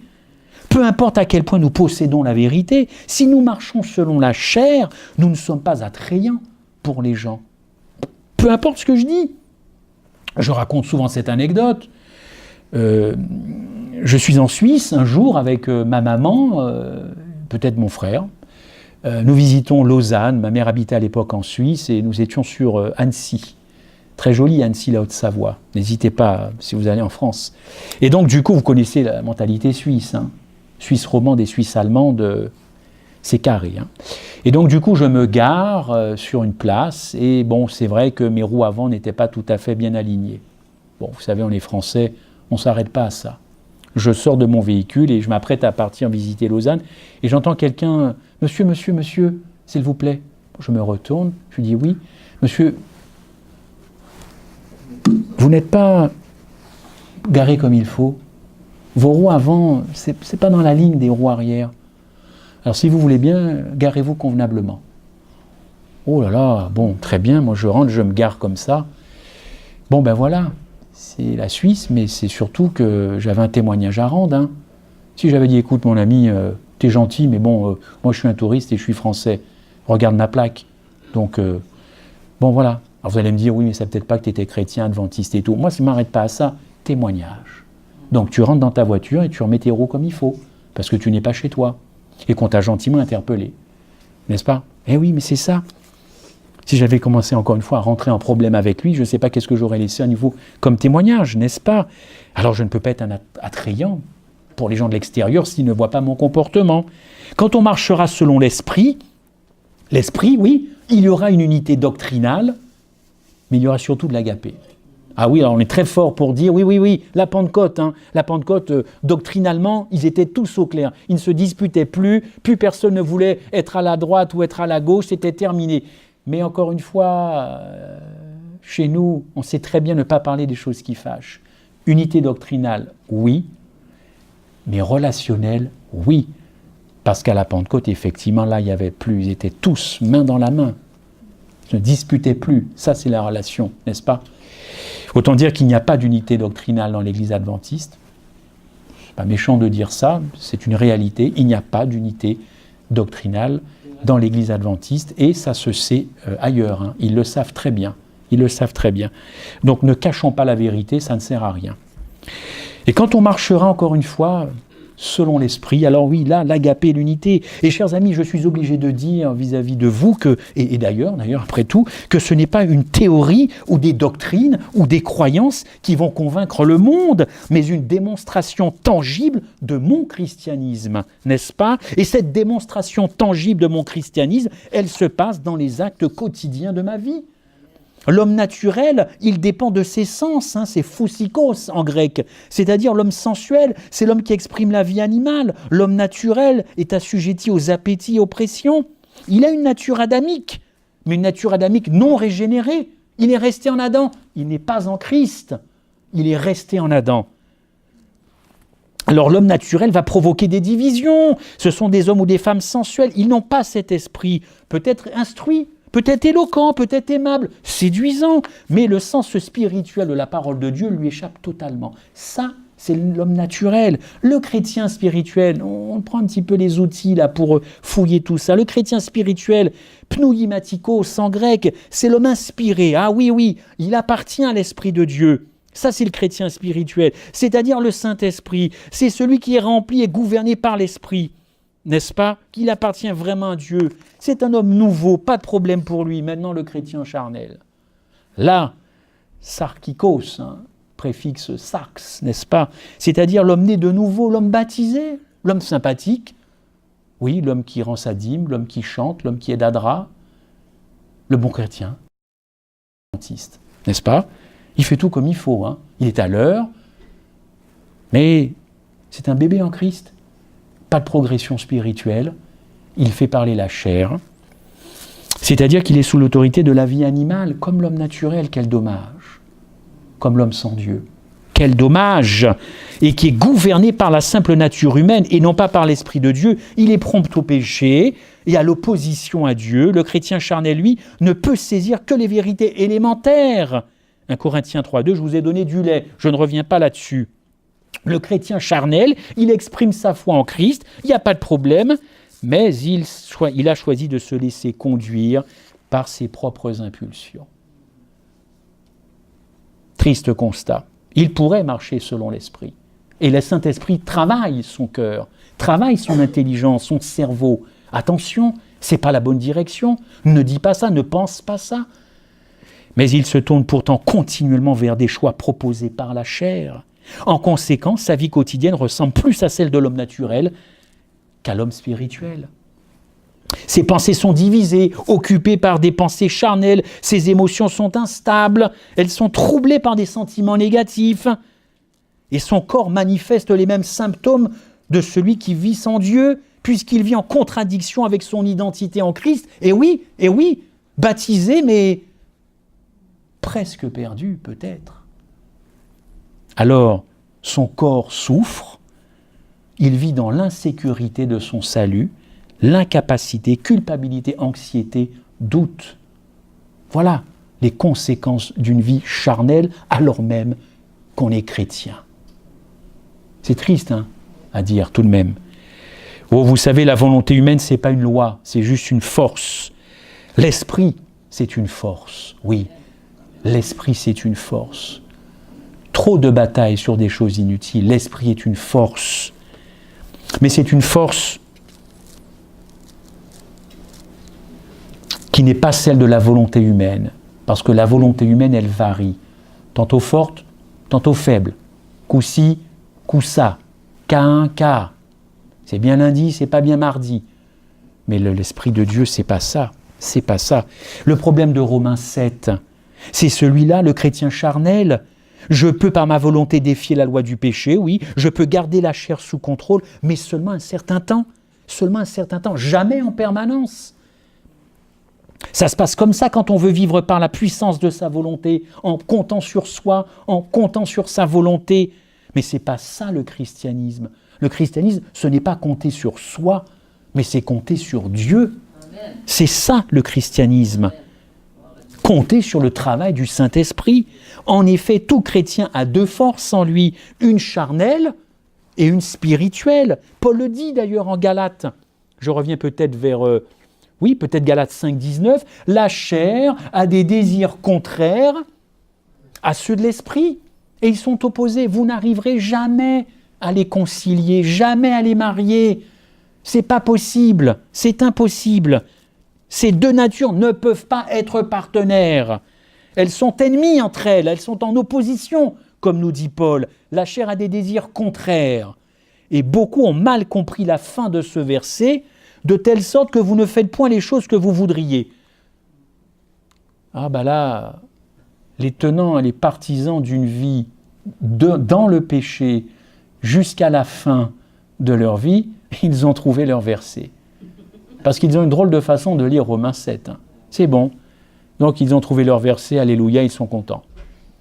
Peu importe à quel point nous possédons la vérité, si nous marchons selon la chair, nous ne sommes pas attrayants pour les gens. Peu importe ce que je dis. Je raconte souvent cette anecdote. Je suis en Suisse un jour avec ma maman, peut-être mon frère. Nous visitons Lausanne. Ma mère habitait à l'époque en Suisse et nous étions sur Annecy. Très jolie Annecy, la Haute-Savoie. N'hésitez pas si vous allez en France. Et donc, du coup, vous connaissez la mentalité suisse. Hein. Suisse romande et Suisse allemande, c'est carré. Hein. Et donc, du coup, je me gare sur une place. Et bon, c'est vrai que mes roues avant n'étaient pas tout à fait bien alignées. Bon, vous savez, on est Français, on ne s'arrête pas à ça. Je sors de mon véhicule et je m'apprête à partir visiter Lausanne. Et j'entends quelqu'un, « Monsieur, s'il vous plaît. » Je me retourne, je lui dis « Oui, monsieur, vous n'êtes pas garé comme il faut. Vos roues avant, c'est pas dans la ligne des roues arrière. Alors si vous voulez bien, garez-vous convenablement. » Oh là là, bon, très bien, moi je rentre, je me gare comme ça. Bon ben voilà, c'est la Suisse, mais c'est surtout que j'avais un témoignage à rendre. Hein. Si j'avais dit, écoute mon ami, t'es gentil, mais bon, moi je suis un touriste et je suis français. Regarde ma plaque. Donc, bon voilà. Alors vous allez me dire, oui, mais ça peut-être pas que tu étais chrétien, adventiste et tout. Moi, ça ne m'arrête pas à ça. Témoignage. Donc tu rentres dans ta voiture et tu remets tes roues comme il faut, parce que tu n'es pas chez toi, et qu'on t'a gentiment interpellé. N'est-ce pas? Eh oui, mais c'est ça. Si j'avais commencé encore une fois à rentrer en problème avec lui, je ne sais pas qu'est-ce que j'aurais laissé à niveau comme témoignage, n'est-ce pas? Alors je ne peux pas être un attrayant pour les gens de l'extérieur s'ils ne voient pas mon comportement. Quand on marchera selon l'esprit, oui, il y aura une unité doctrinale, mais il y aura surtout de l'agapé. Ah oui, alors on est très fort pour dire, oui, la Pentecôte, doctrinalement, ils étaient tous au clair. Ils ne se disputaient plus personne ne voulait être à la droite ou être à la gauche, c'était terminé. Mais encore une fois, chez nous, on sait très bien ne pas parler des choses qui fâchent. Unité doctrinale, oui, mais relationnelle, oui. Parce qu'à la Pentecôte, effectivement, là, il n'y avait plus, ils étaient tous main dans la main. Ils ne disputaient plus. Ça, c'est la relation, n'est-ce pas? Autant dire qu'il n'y a pas d'unité doctrinale dans l'Église adventiste. pas méchant de dire ça, c'est une réalité, il n'y a pas d'unité doctrinale dans l'Église adventiste, et ça se sait ailleurs, hein. Ils le savent très bien, ils le savent très bien. Donc ne cachons pas la vérité, ça ne sert à rien. Et quand on marchera encore une fois selon l'esprit, alors oui, là, l'agapé, l'unité. Et chers amis, je suis obligé de dire vis-à-vis de vous que, et d'ailleurs, après tout, que ce n'est pas une théorie ou des doctrines ou des croyances qui vont convaincre le monde, mais une démonstration tangible de mon christianisme, n'est-ce pas? Et cette démonstration tangible de mon christianisme, elle se passe dans les actes quotidiens de ma vie. L'homme naturel, il dépend de ses sens, hein, c'est physikos en grec, c'est-à-dire l'homme sensuel, c'est l'homme qui exprime la vie animale. L'homme naturel est assujetti aux appétits et aux pressions. Il a une nature adamique, mais une nature adamique non régénérée. Il est resté en Adam, il n'est pas en Christ, il est resté en Adam. Alors l'homme naturel va provoquer des divisions, ce sont des hommes ou des femmes sensuels, ils n'ont pas cet esprit, peut-être instruit, peut-être éloquent, peut-être aimable, séduisant, mais le sens spirituel de la parole de Dieu lui échappe totalement. Ça, c'est l'homme naturel. Le chrétien spirituel, on prend un petit peu les outils là pour fouiller tout ça. Le chrétien spirituel, pneumatikos en grec, c'est l'homme inspiré. Ah oui, oui, il appartient à l'Esprit de Dieu. Ça, c'est le chrétien spirituel, c'est-à-dire le Saint-Esprit. C'est celui qui est rempli et gouverné par l'Esprit. N'est-ce pas? Qu'il appartient vraiment à Dieu. C'est un homme nouveau, pas de problème pour lui. Maintenant, le chrétien charnel. Là, sarkikos, hein, préfixe sarx, n'est-ce pas? C'est-à-dire l'homme né de nouveau, l'homme baptisé, l'homme sympathique. Oui, l'homme qui rend sa dîme, l'homme qui chante, l'homme qui est d'Adra. Le bon chrétien, n'est-ce pas? Il fait tout comme il faut, hein. Il est à l'heure, mais c'est un bébé en Christ. Pas de progression spirituelle, il fait parler la chair, c'est-à-dire qu'il est sous l'autorité de la vie animale, comme l'homme naturel, quel dommage, comme l'homme sans Dieu, quel dommage, et qui est gouverné par la simple nature humaine et non pas par l'Esprit de Dieu. Il est prompt au péché et à l'opposition à Dieu. Le chrétien charnel, lui, ne peut saisir que les vérités élémentaires. 1 Corinthiens 3,2, je vous ai donné du lait, je ne reviens pas là-dessus. Le chrétien charnel, il exprime sa foi en Christ, il n'y a pas de problème, mais il a choisi de se laisser conduire par ses propres impulsions. Triste constat. Il pourrait marcher selon l'Esprit. Et le Saint-Esprit travaille son cœur, travaille son intelligence, son cerveau. Attention, ce n'est pas la bonne direction, ne dis pas ça, ne pense pas ça. Mais il se tourne pourtant continuellement vers des choix proposés par la chair. En conséquence, sa vie quotidienne ressemble plus à celle de l'homme naturel qu'à l'homme spirituel. Ses pensées sont divisées, occupées par des pensées charnelles, ses émotions sont instables, elles sont troublées par des sentiments négatifs, et son corps manifeste les mêmes symptômes de celui qui vit sans Dieu, puisqu'il vit en contradiction avec son identité en Christ. Et oui, baptisé, mais presque perdu peut-être. Alors, son corps souffre, il vit dans l'insécurité de son salut, l'incapacité, culpabilité, anxiété, doute. Voilà les conséquences d'une vie charnelle alors même qu'on est chrétien. C'est triste à dire tout de même. Oh, vous savez, la volonté humaine, ce n'est pas une loi, c'est juste une force. L'esprit, c'est une force, oui. L'esprit, c'est une force. Trop de batailles sur des choses inutiles. L'esprit est une force. Mais c'est une force qui n'est pas celle de la volonté humaine. Parce que la volonté humaine, elle varie. Tantôt forte, tantôt faible. Coup-ci, coup-ça. K1, K. C'est bien lundi, c'est pas bien mardi. Mais l'Esprit de Dieu, c'est pas ça. C'est pas ça. Le problème de Romains 7, c'est celui-là, le chrétien charnel. Je peux par ma volonté défier la loi du péché, oui, je peux garder la chair sous contrôle, mais seulement un certain temps, jamais en permanence. Ça se passe comme ça quand on veut vivre par la puissance de sa volonté, en comptant sur soi, en comptant sur sa volonté. Mais ce n'est pas ça le christianisme. Le christianisme, ce n'est pas compter sur soi, mais c'est compter sur Dieu. Amen. C'est ça le christianisme. Amen. Compter sur le travail du Saint-Esprit. En effet, tout chrétien a deux forces en lui, une charnelle et une spirituelle. Paul le dit d'ailleurs en Galates. Je reviens peut-être vers, peut-être Galates 5, 19. La chair a des désirs contraires à ceux de l'esprit. Et ils sont opposés. Vous n'arriverez jamais à les concilier, jamais à les marier. C'est pas possible, c'est impossible. Ces deux natures ne peuvent pas être partenaires. Elles sont ennemies entre elles, elles sont en opposition, comme nous dit Paul. La chair a des désirs contraires. Et beaucoup ont mal compris la fin de ce verset, de telle sorte que vous ne faites point les choses que vous voudriez. Ah ben là, les tenants et les partisans d'une vie dans le péché jusqu'à la fin de leur vie, ils ont trouvé leur verset. Parce qu'ils ont une drôle de façon de lire Romains 7. C'est bon. Donc ils ont trouvé leur verset, alléluia, ils sont contents.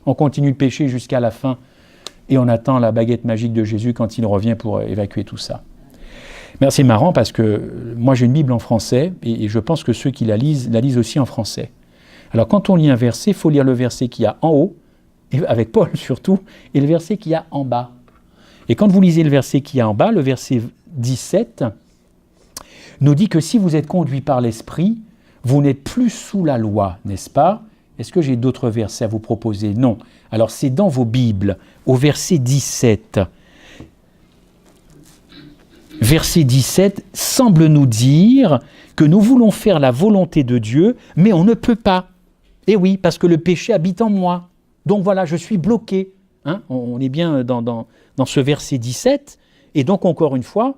On continue de pécher jusqu'à la fin et on attend la baguette magique de Jésus quand il revient pour évacuer tout ça. Mais c'est marrant parce que moi j'ai une Bible en français et je pense que ceux qui la lisent aussi en français. Alors quand on lit un verset, il faut lire le verset qu'il y a en haut, avec Paul surtout, et le verset qu'il y a en bas. Et quand vous lisez le verset qu'il y a en bas, le verset 17, nous dit que si vous êtes conduit par l'Esprit, vous n'êtes plus sous la loi, n'est-ce pas ? Est-ce que j'ai d'autres versets à vous proposer ? Non. Alors c'est dans vos Bibles, au verset 17. Verset 17 semble nous dire que nous voulons faire la volonté de Dieu, mais on ne peut pas. Eh oui, parce que le péché habite en moi. Donc voilà, je suis bloqué. On est bien dans ce verset 17. Et donc encore une fois,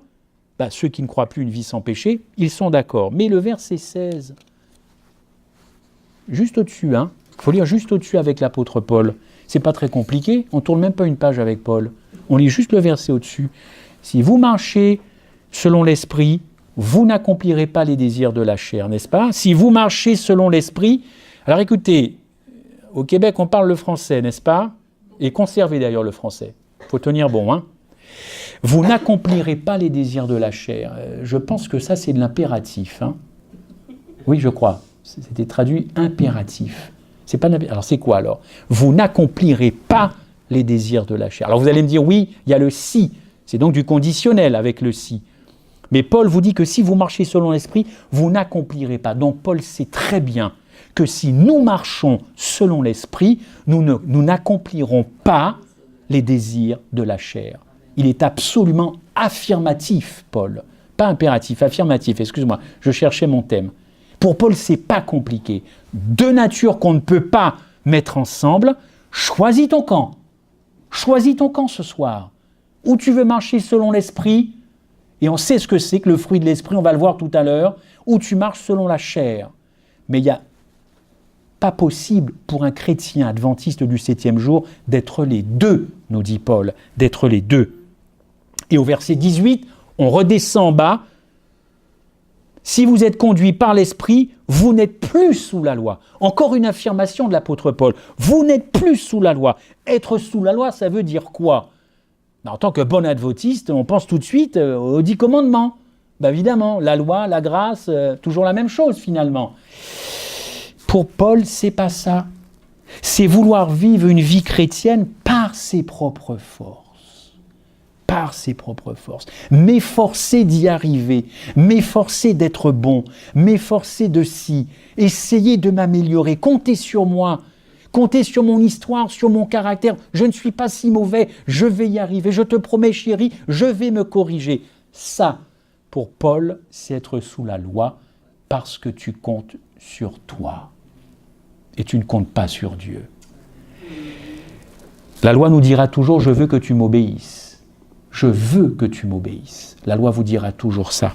ceux qui ne croient plus une vie sans péché, ils sont d'accord. Mais le verset 16, juste au-dessus, il faut lire juste au-dessus avec l'apôtre Paul. C'est pas très compliqué, on ne tourne même pas une page avec Paul. On lit juste le verset au-dessus. Si vous marchez selon l'esprit, vous n'accomplirez pas les désirs de la chair, n'est-ce pas ? Si vous marchez selon l'esprit... Alors écoutez, au Québec, on parle le français, n'est-ce pas ? Et conservez d'ailleurs le français. Il faut tenir bon, Vous n'accomplirez pas les désirs de la chair. Je pense que ça, c'est de l'impératif. Oui, je crois. C'était traduit impératif. C'est pas alors c'est quoi alors ? Vous n'accomplirez pas les désirs de la chair. Alors vous allez me dire, oui, il y a le si. C'est donc du conditionnel avec le si. Mais Paul vous dit que si vous marchez selon l'esprit, vous n'accomplirez pas. Donc Paul sait très bien que si nous marchons selon l'esprit, nous n'accomplirons pas les désirs de la chair. Il est absolument affirmatif, Paul. Pas impératif, affirmatif. Excuse-moi, je cherchais mon thème. Pour Paul, c'est pas compliqué. Deux natures qu'on ne peut pas mettre ensemble. Choisis ton camp. Choisis ton camp ce soir. Ou tu veux marcher selon l'esprit, et on sait ce que c'est que le fruit de l'esprit, on va le voir tout à l'heure, ou tu marches selon la chair. Mais il n'y a pas possible pour un chrétien adventiste du 7e jour d'être les deux, nous dit Paul, d'être les deux. Et au verset 18, on redescend en bas. Si vous êtes conduit par l'Esprit, vous n'êtes plus sous la loi. Encore une affirmation de l'apôtre Paul. Vous n'êtes plus sous la loi. Être sous la loi, ça veut dire quoi ? En tant que bon adventiste, on pense tout de suite aux 10 commandements. Évidemment, la loi, la grâce, toujours la même chose finalement. Pour Paul, c'est pas ça. C'est vouloir vivre une vie chrétienne par ses propres forces. Par ses propres forces. M'efforcer d'y arriver, m'efforcer d'être bon, m'efforcer de ci, essayer de m'améliorer, compter sur moi, compter sur mon histoire, sur mon caractère. Je ne suis pas si mauvais, je vais y arriver, je te promets chérie, je vais me corriger. Ça, pour Paul, c'est être sous la loi parce que tu comptes sur toi et tu ne comptes pas sur Dieu. La loi nous dira toujours « je veux que tu m'obéisses ». Je veux que tu m'obéisses. La loi vous dira toujours ça.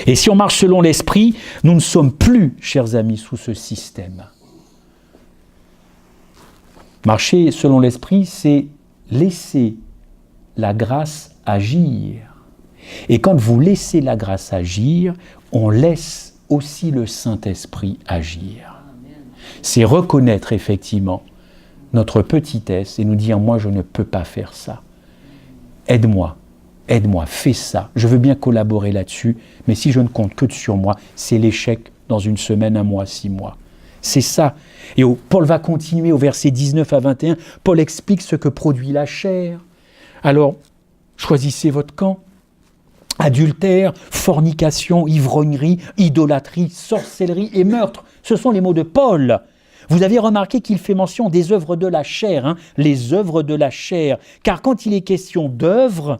Et si on marche selon l'esprit, nous ne sommes plus, chers amis, sous ce système. Marcher selon l'esprit, c'est laisser la grâce agir. Et quand vous laissez la grâce agir, on laisse aussi le Saint-Esprit agir. C'est reconnaître effectivement notre petitesse et nous dire « moi, je ne peux pas faire ça ». Aide-moi, fais ça. Je veux bien collaborer là-dessus, mais si je ne compte que sur moi, c'est l'échec dans une semaine, un mois, 6 mois. C'est ça. Et Paul va continuer au verset 19 à 21. Paul explique ce que produit la chair. Alors, Choisissez votre camp. Adultère, fornication, ivrognerie, idolâtrie, sorcellerie et meurtre. Ce sont les mots de Paul. Vous avez remarqué qu'il fait mention des œuvres de la chair, les œuvres de la chair. Car quand il est question d'œuvres,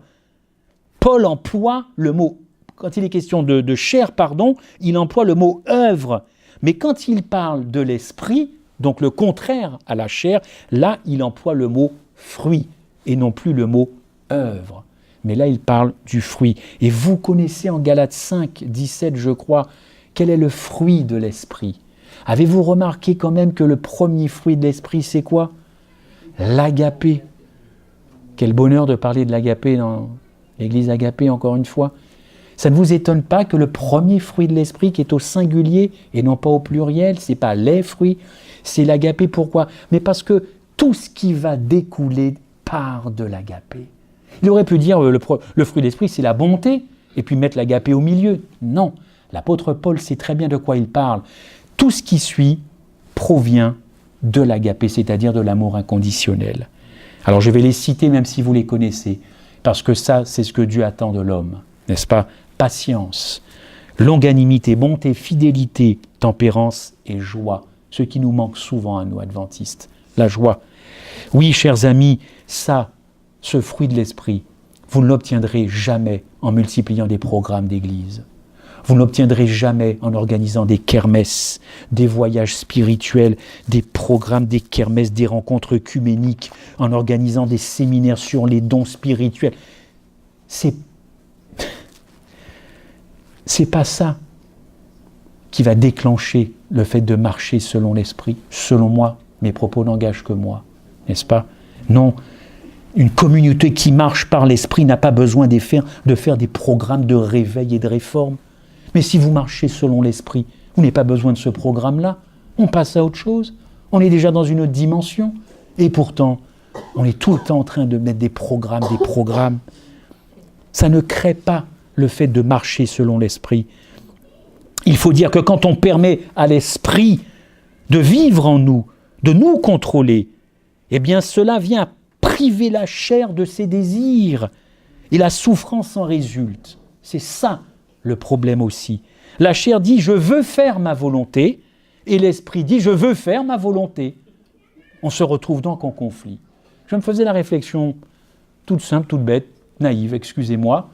Paul emploie le mot, quand il est question de chair, il emploie le mot œuvre. Mais quand il parle de l'esprit, donc le contraire à la chair, là il emploie le mot fruit et non plus le mot œuvre. Mais là, il parle du fruit. Et vous connaissez en Galates 5, 17, je crois, quel est le fruit de l'esprit. Avez-vous remarqué quand même que le premier fruit de l'esprit, c'est quoi? L'agapé. Quel bonheur de parler de l'agapé dans l'église agapé, encore une fois. Ça ne vous étonne pas que le premier fruit de l'esprit, qui est au singulier et non pas au pluriel, ce n'est pas les fruits, c'est l'agapé. Pourquoi? Mais parce que tout ce qui va découler part de l'agapé. Il aurait pu dire le fruit de l'esprit, c'est la bonté, et puis mettre l'agapé au milieu. Non, l'apôtre Paul sait très bien de quoi il parle. Tout ce qui suit provient de l'agapé, c'est-à-dire de l'amour inconditionnel. Alors je vais les citer même si vous les connaissez, parce que ça, c'est ce que Dieu attend de l'homme, n'est-ce pas? Patience, longanimité, bonté, fidélité, tempérance et joie, ce qui nous manque souvent à nous adventistes, la joie. Oui, chers amis, ce fruit de l'esprit, vous ne l'obtiendrez jamais en multipliant des programmes d'église. Vous ne l'obtiendrez jamais en organisant des kermesses, des voyages spirituels, des programmes, des kermesses, des rencontres œcuméniques, en organisant des séminaires sur les dons spirituels. C'est pas ça qui va déclencher le fait de marcher selon l'esprit. Selon moi, mes propos n'engagent que moi, n'est-ce pas? Non. Une communauté qui marche par l'esprit n'a pas besoin de faire des programmes de réveil et de réforme. Mais si vous marchez selon l'esprit, vous n'avez pas besoin de ce programme-là. On passe à autre chose. On est déjà dans une autre dimension. Et pourtant, on est tout le temps en train de mettre des programmes. Ça ne crée pas le fait de marcher selon l'esprit. Il faut dire que quand on permet à l'esprit de vivre en nous, de nous contrôler, eh bien cela vient priver la chair de ses désirs. Et la souffrance en résulte. C'est ça le problème aussi. La chair dit « je veux faire ma volonté » et l'esprit dit « je veux faire ma volonté ». On se retrouve donc en conflit. Je me faisais la réflexion toute simple, toute bête, naïve, excusez-moi.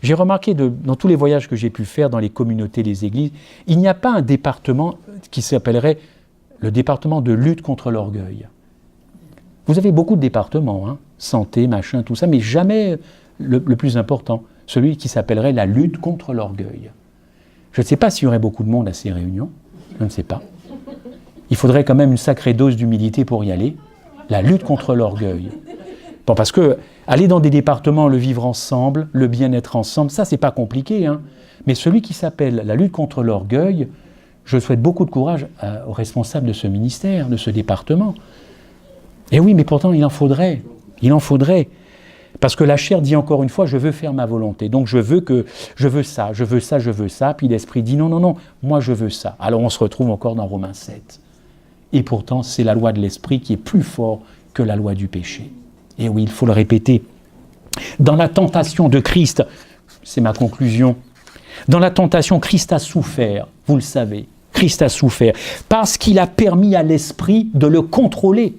J'ai remarqué dans tous les voyages que j'ai pu faire dans les communautés, les églises, il n'y a pas un département qui s'appellerait le département de lutte contre l'orgueil. Vous avez beaucoup de départements, santé, machin, tout ça, mais jamais le plus important, celui qui s'appellerait la lutte contre l'orgueil. Je ne sais pas s'il y aurait beaucoup de monde à ces réunions, je ne sais pas. Il faudrait quand même une sacrée dose d'humilité pour y aller. La lutte contre l'orgueil. Bon, parce que aller dans des départements, le vivre ensemble, le bien-être ensemble, ça, c'est pas compliqué. Mais celui qui s'appelle la lutte contre l'orgueil, je souhaite beaucoup de courage aux responsables de ce ministère, de ce département. Et oui, mais pourtant, il en faudrait. Parce que la chair dit encore une fois, je veux faire ma volonté. Donc je veux ça. Puis l'esprit dit non, moi je veux ça. Alors on se retrouve encore dans Romains 7. Et pourtant, c'est la loi de l'esprit qui est plus forte que la loi du péché. Et oui, il faut le répéter. Dans la tentation de Christ, c'est ma conclusion, dans la tentation, Christ a souffert, vous le savez. Christ a souffert parce qu'il a permis à l'esprit de le contrôler.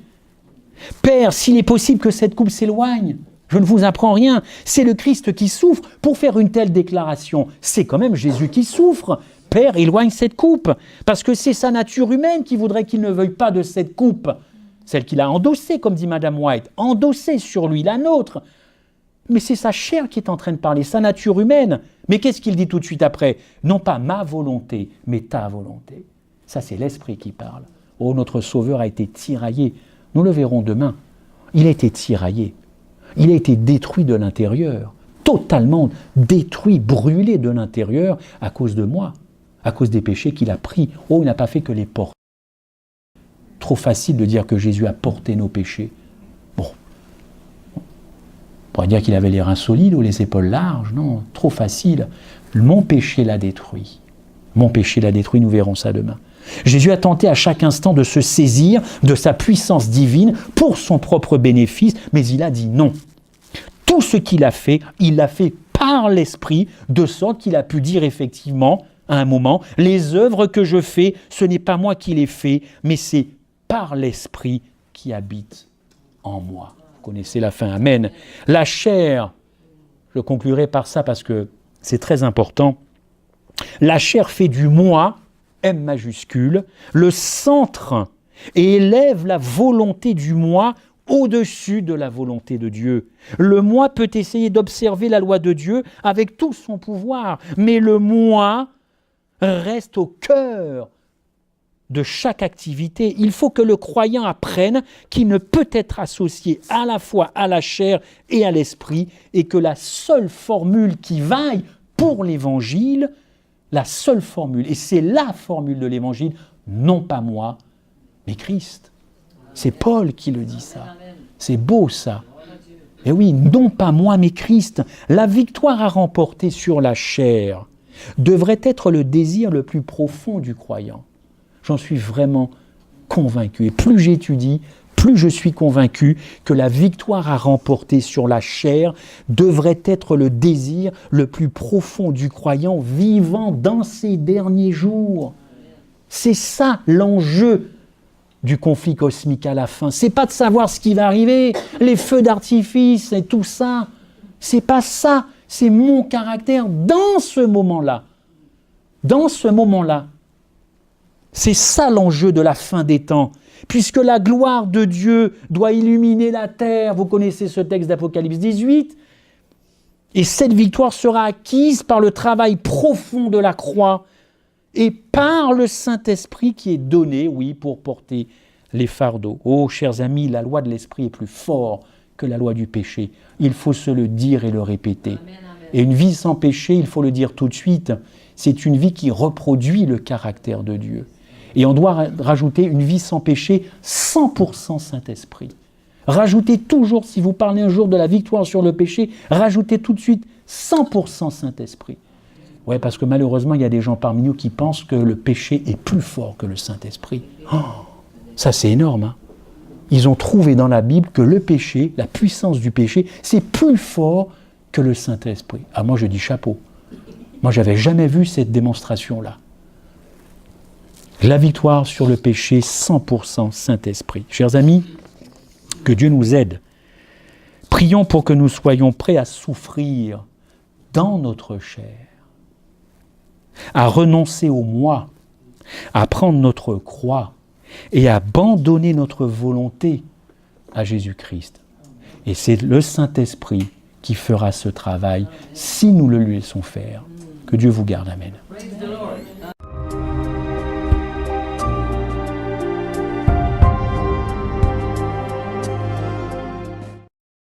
Père, s'il est possible que cette coupe s'éloigne, je ne vous apprends rien. C'est le Christ qui souffre pour faire une telle déclaration. C'est quand même Jésus qui souffre. Père, éloigne cette coupe. Parce que c'est sa nature humaine qui voudrait qu'il ne veuille pas de cette coupe. Celle qu'il a endossée, comme dit Madame White. Endossée sur lui, la nôtre. Mais c'est sa chair qui est en train de parler, sa nature humaine. Mais qu'est-ce qu'il dit tout de suite après? Non pas ma volonté, mais ta volonté. Ça, c'est l'esprit qui parle. Oh, notre Sauveur a été tiraillé. Nous le verrons demain. Il a été tiraillé. Il a été détruit de l'intérieur, totalement détruit, brûlé de l'intérieur à cause de moi, à cause des péchés qu'il a pris. Oh, il n'a pas fait que les porter. Trop facile de dire que Jésus a porté nos péchés. Bon, on pourrait dire qu'il avait les reins solides ou les épaules larges. Non, trop facile. Mon péché l'a détruit. Mon péché l'a détruit, nous verrons ça demain. Jésus a tenté à chaque instant de se saisir de sa puissance divine pour son propre bénéfice, mais il a dit non. tout ce qu'il a fait, il l'a fait par l'Esprit, de sorte qu'il a pu dire effectivement, à un moment, les œuvres que je fais, ce n'est pas moi qui les fais, mais c'est par l'Esprit qui habite en moi. Vous connaissez la fin, amen. La chair, je conclurai par ça parce que c'est très important, la chair fait du moi, M majuscule, le centre et élève la volonté du moi au-dessus de la volonté de Dieu. Le moi peut essayer d'observer la loi de Dieu avec tout son pouvoir, mais le moi reste au cœur de chaque activité. Il faut que le croyant apprenne qu'il ne peut être associé à la fois à la chair et à l'esprit, et que la seule formule qui vaille pour l'évangile, la seule formule, et c'est la formule de l'évangile, non pas moi, mais Christ. C'est Paul qui le dit ça. C'est beau ça. Et oui, non pas moi, mais Christ. La victoire à remporter sur la chair devrait être le désir le plus profond du croyant. J'en suis vraiment convaincu. Et plus j'étudie, plus je suis convaincu que la victoire à remporter sur la chair devrait être le désir le plus profond du croyant vivant dans ces derniers jours. C'est ça l'enjeu du conflit cosmique à la fin. C'est pas de savoir ce qui va arriver, les feux d'artifice et tout ça. C'est pas ça. C'est mon caractère dans ce moment-là. Dans ce moment-là. C'est ça l'enjeu de la fin des temps. Puisque la gloire de Dieu doit illuminer la terre. Vous connaissez ce texte d'Apocalypse 18. Et cette victoire sera acquise par le travail profond de la croix et par le Saint-Esprit qui est donné, oui, pour porter les fardeaux. Oh, chers amis, la loi de l'Esprit est plus forte que la loi du péché. Il faut se le dire et le répéter. Amen, amen. Et une vie sans péché, il faut le dire tout de suite, c'est une vie qui reproduit le caractère de Dieu. Et on doit rajouter une vie sans péché, 100% Saint-Esprit. Rajoutez toujours, si vous parlez un jour de la victoire sur le péché, rajoutez tout de suite 100% Saint-Esprit. Oui, parce que malheureusement, il y a des gens parmi nous qui pensent que le péché est plus fort que le Saint-Esprit. Oh, ça, c'est énorme. Hein. Ils ont trouvé dans la Bible que le péché, la puissance du péché, c'est plus fort que le Saint-Esprit. Ah, moi, je dis chapeau. Moi, je n'avais jamais vu cette démonstration-là. La victoire sur le péché, 100% Saint-Esprit. Chers amis, que Dieu nous aide. Prions pour que nous soyons prêts à souffrir dans notre chair, à renoncer au moi, à prendre notre croix et à abandonner notre volonté à Jésus-Christ. Et c'est le Saint-Esprit qui fera ce travail si nous le lui laissons faire. Que Dieu vous garde. Amen.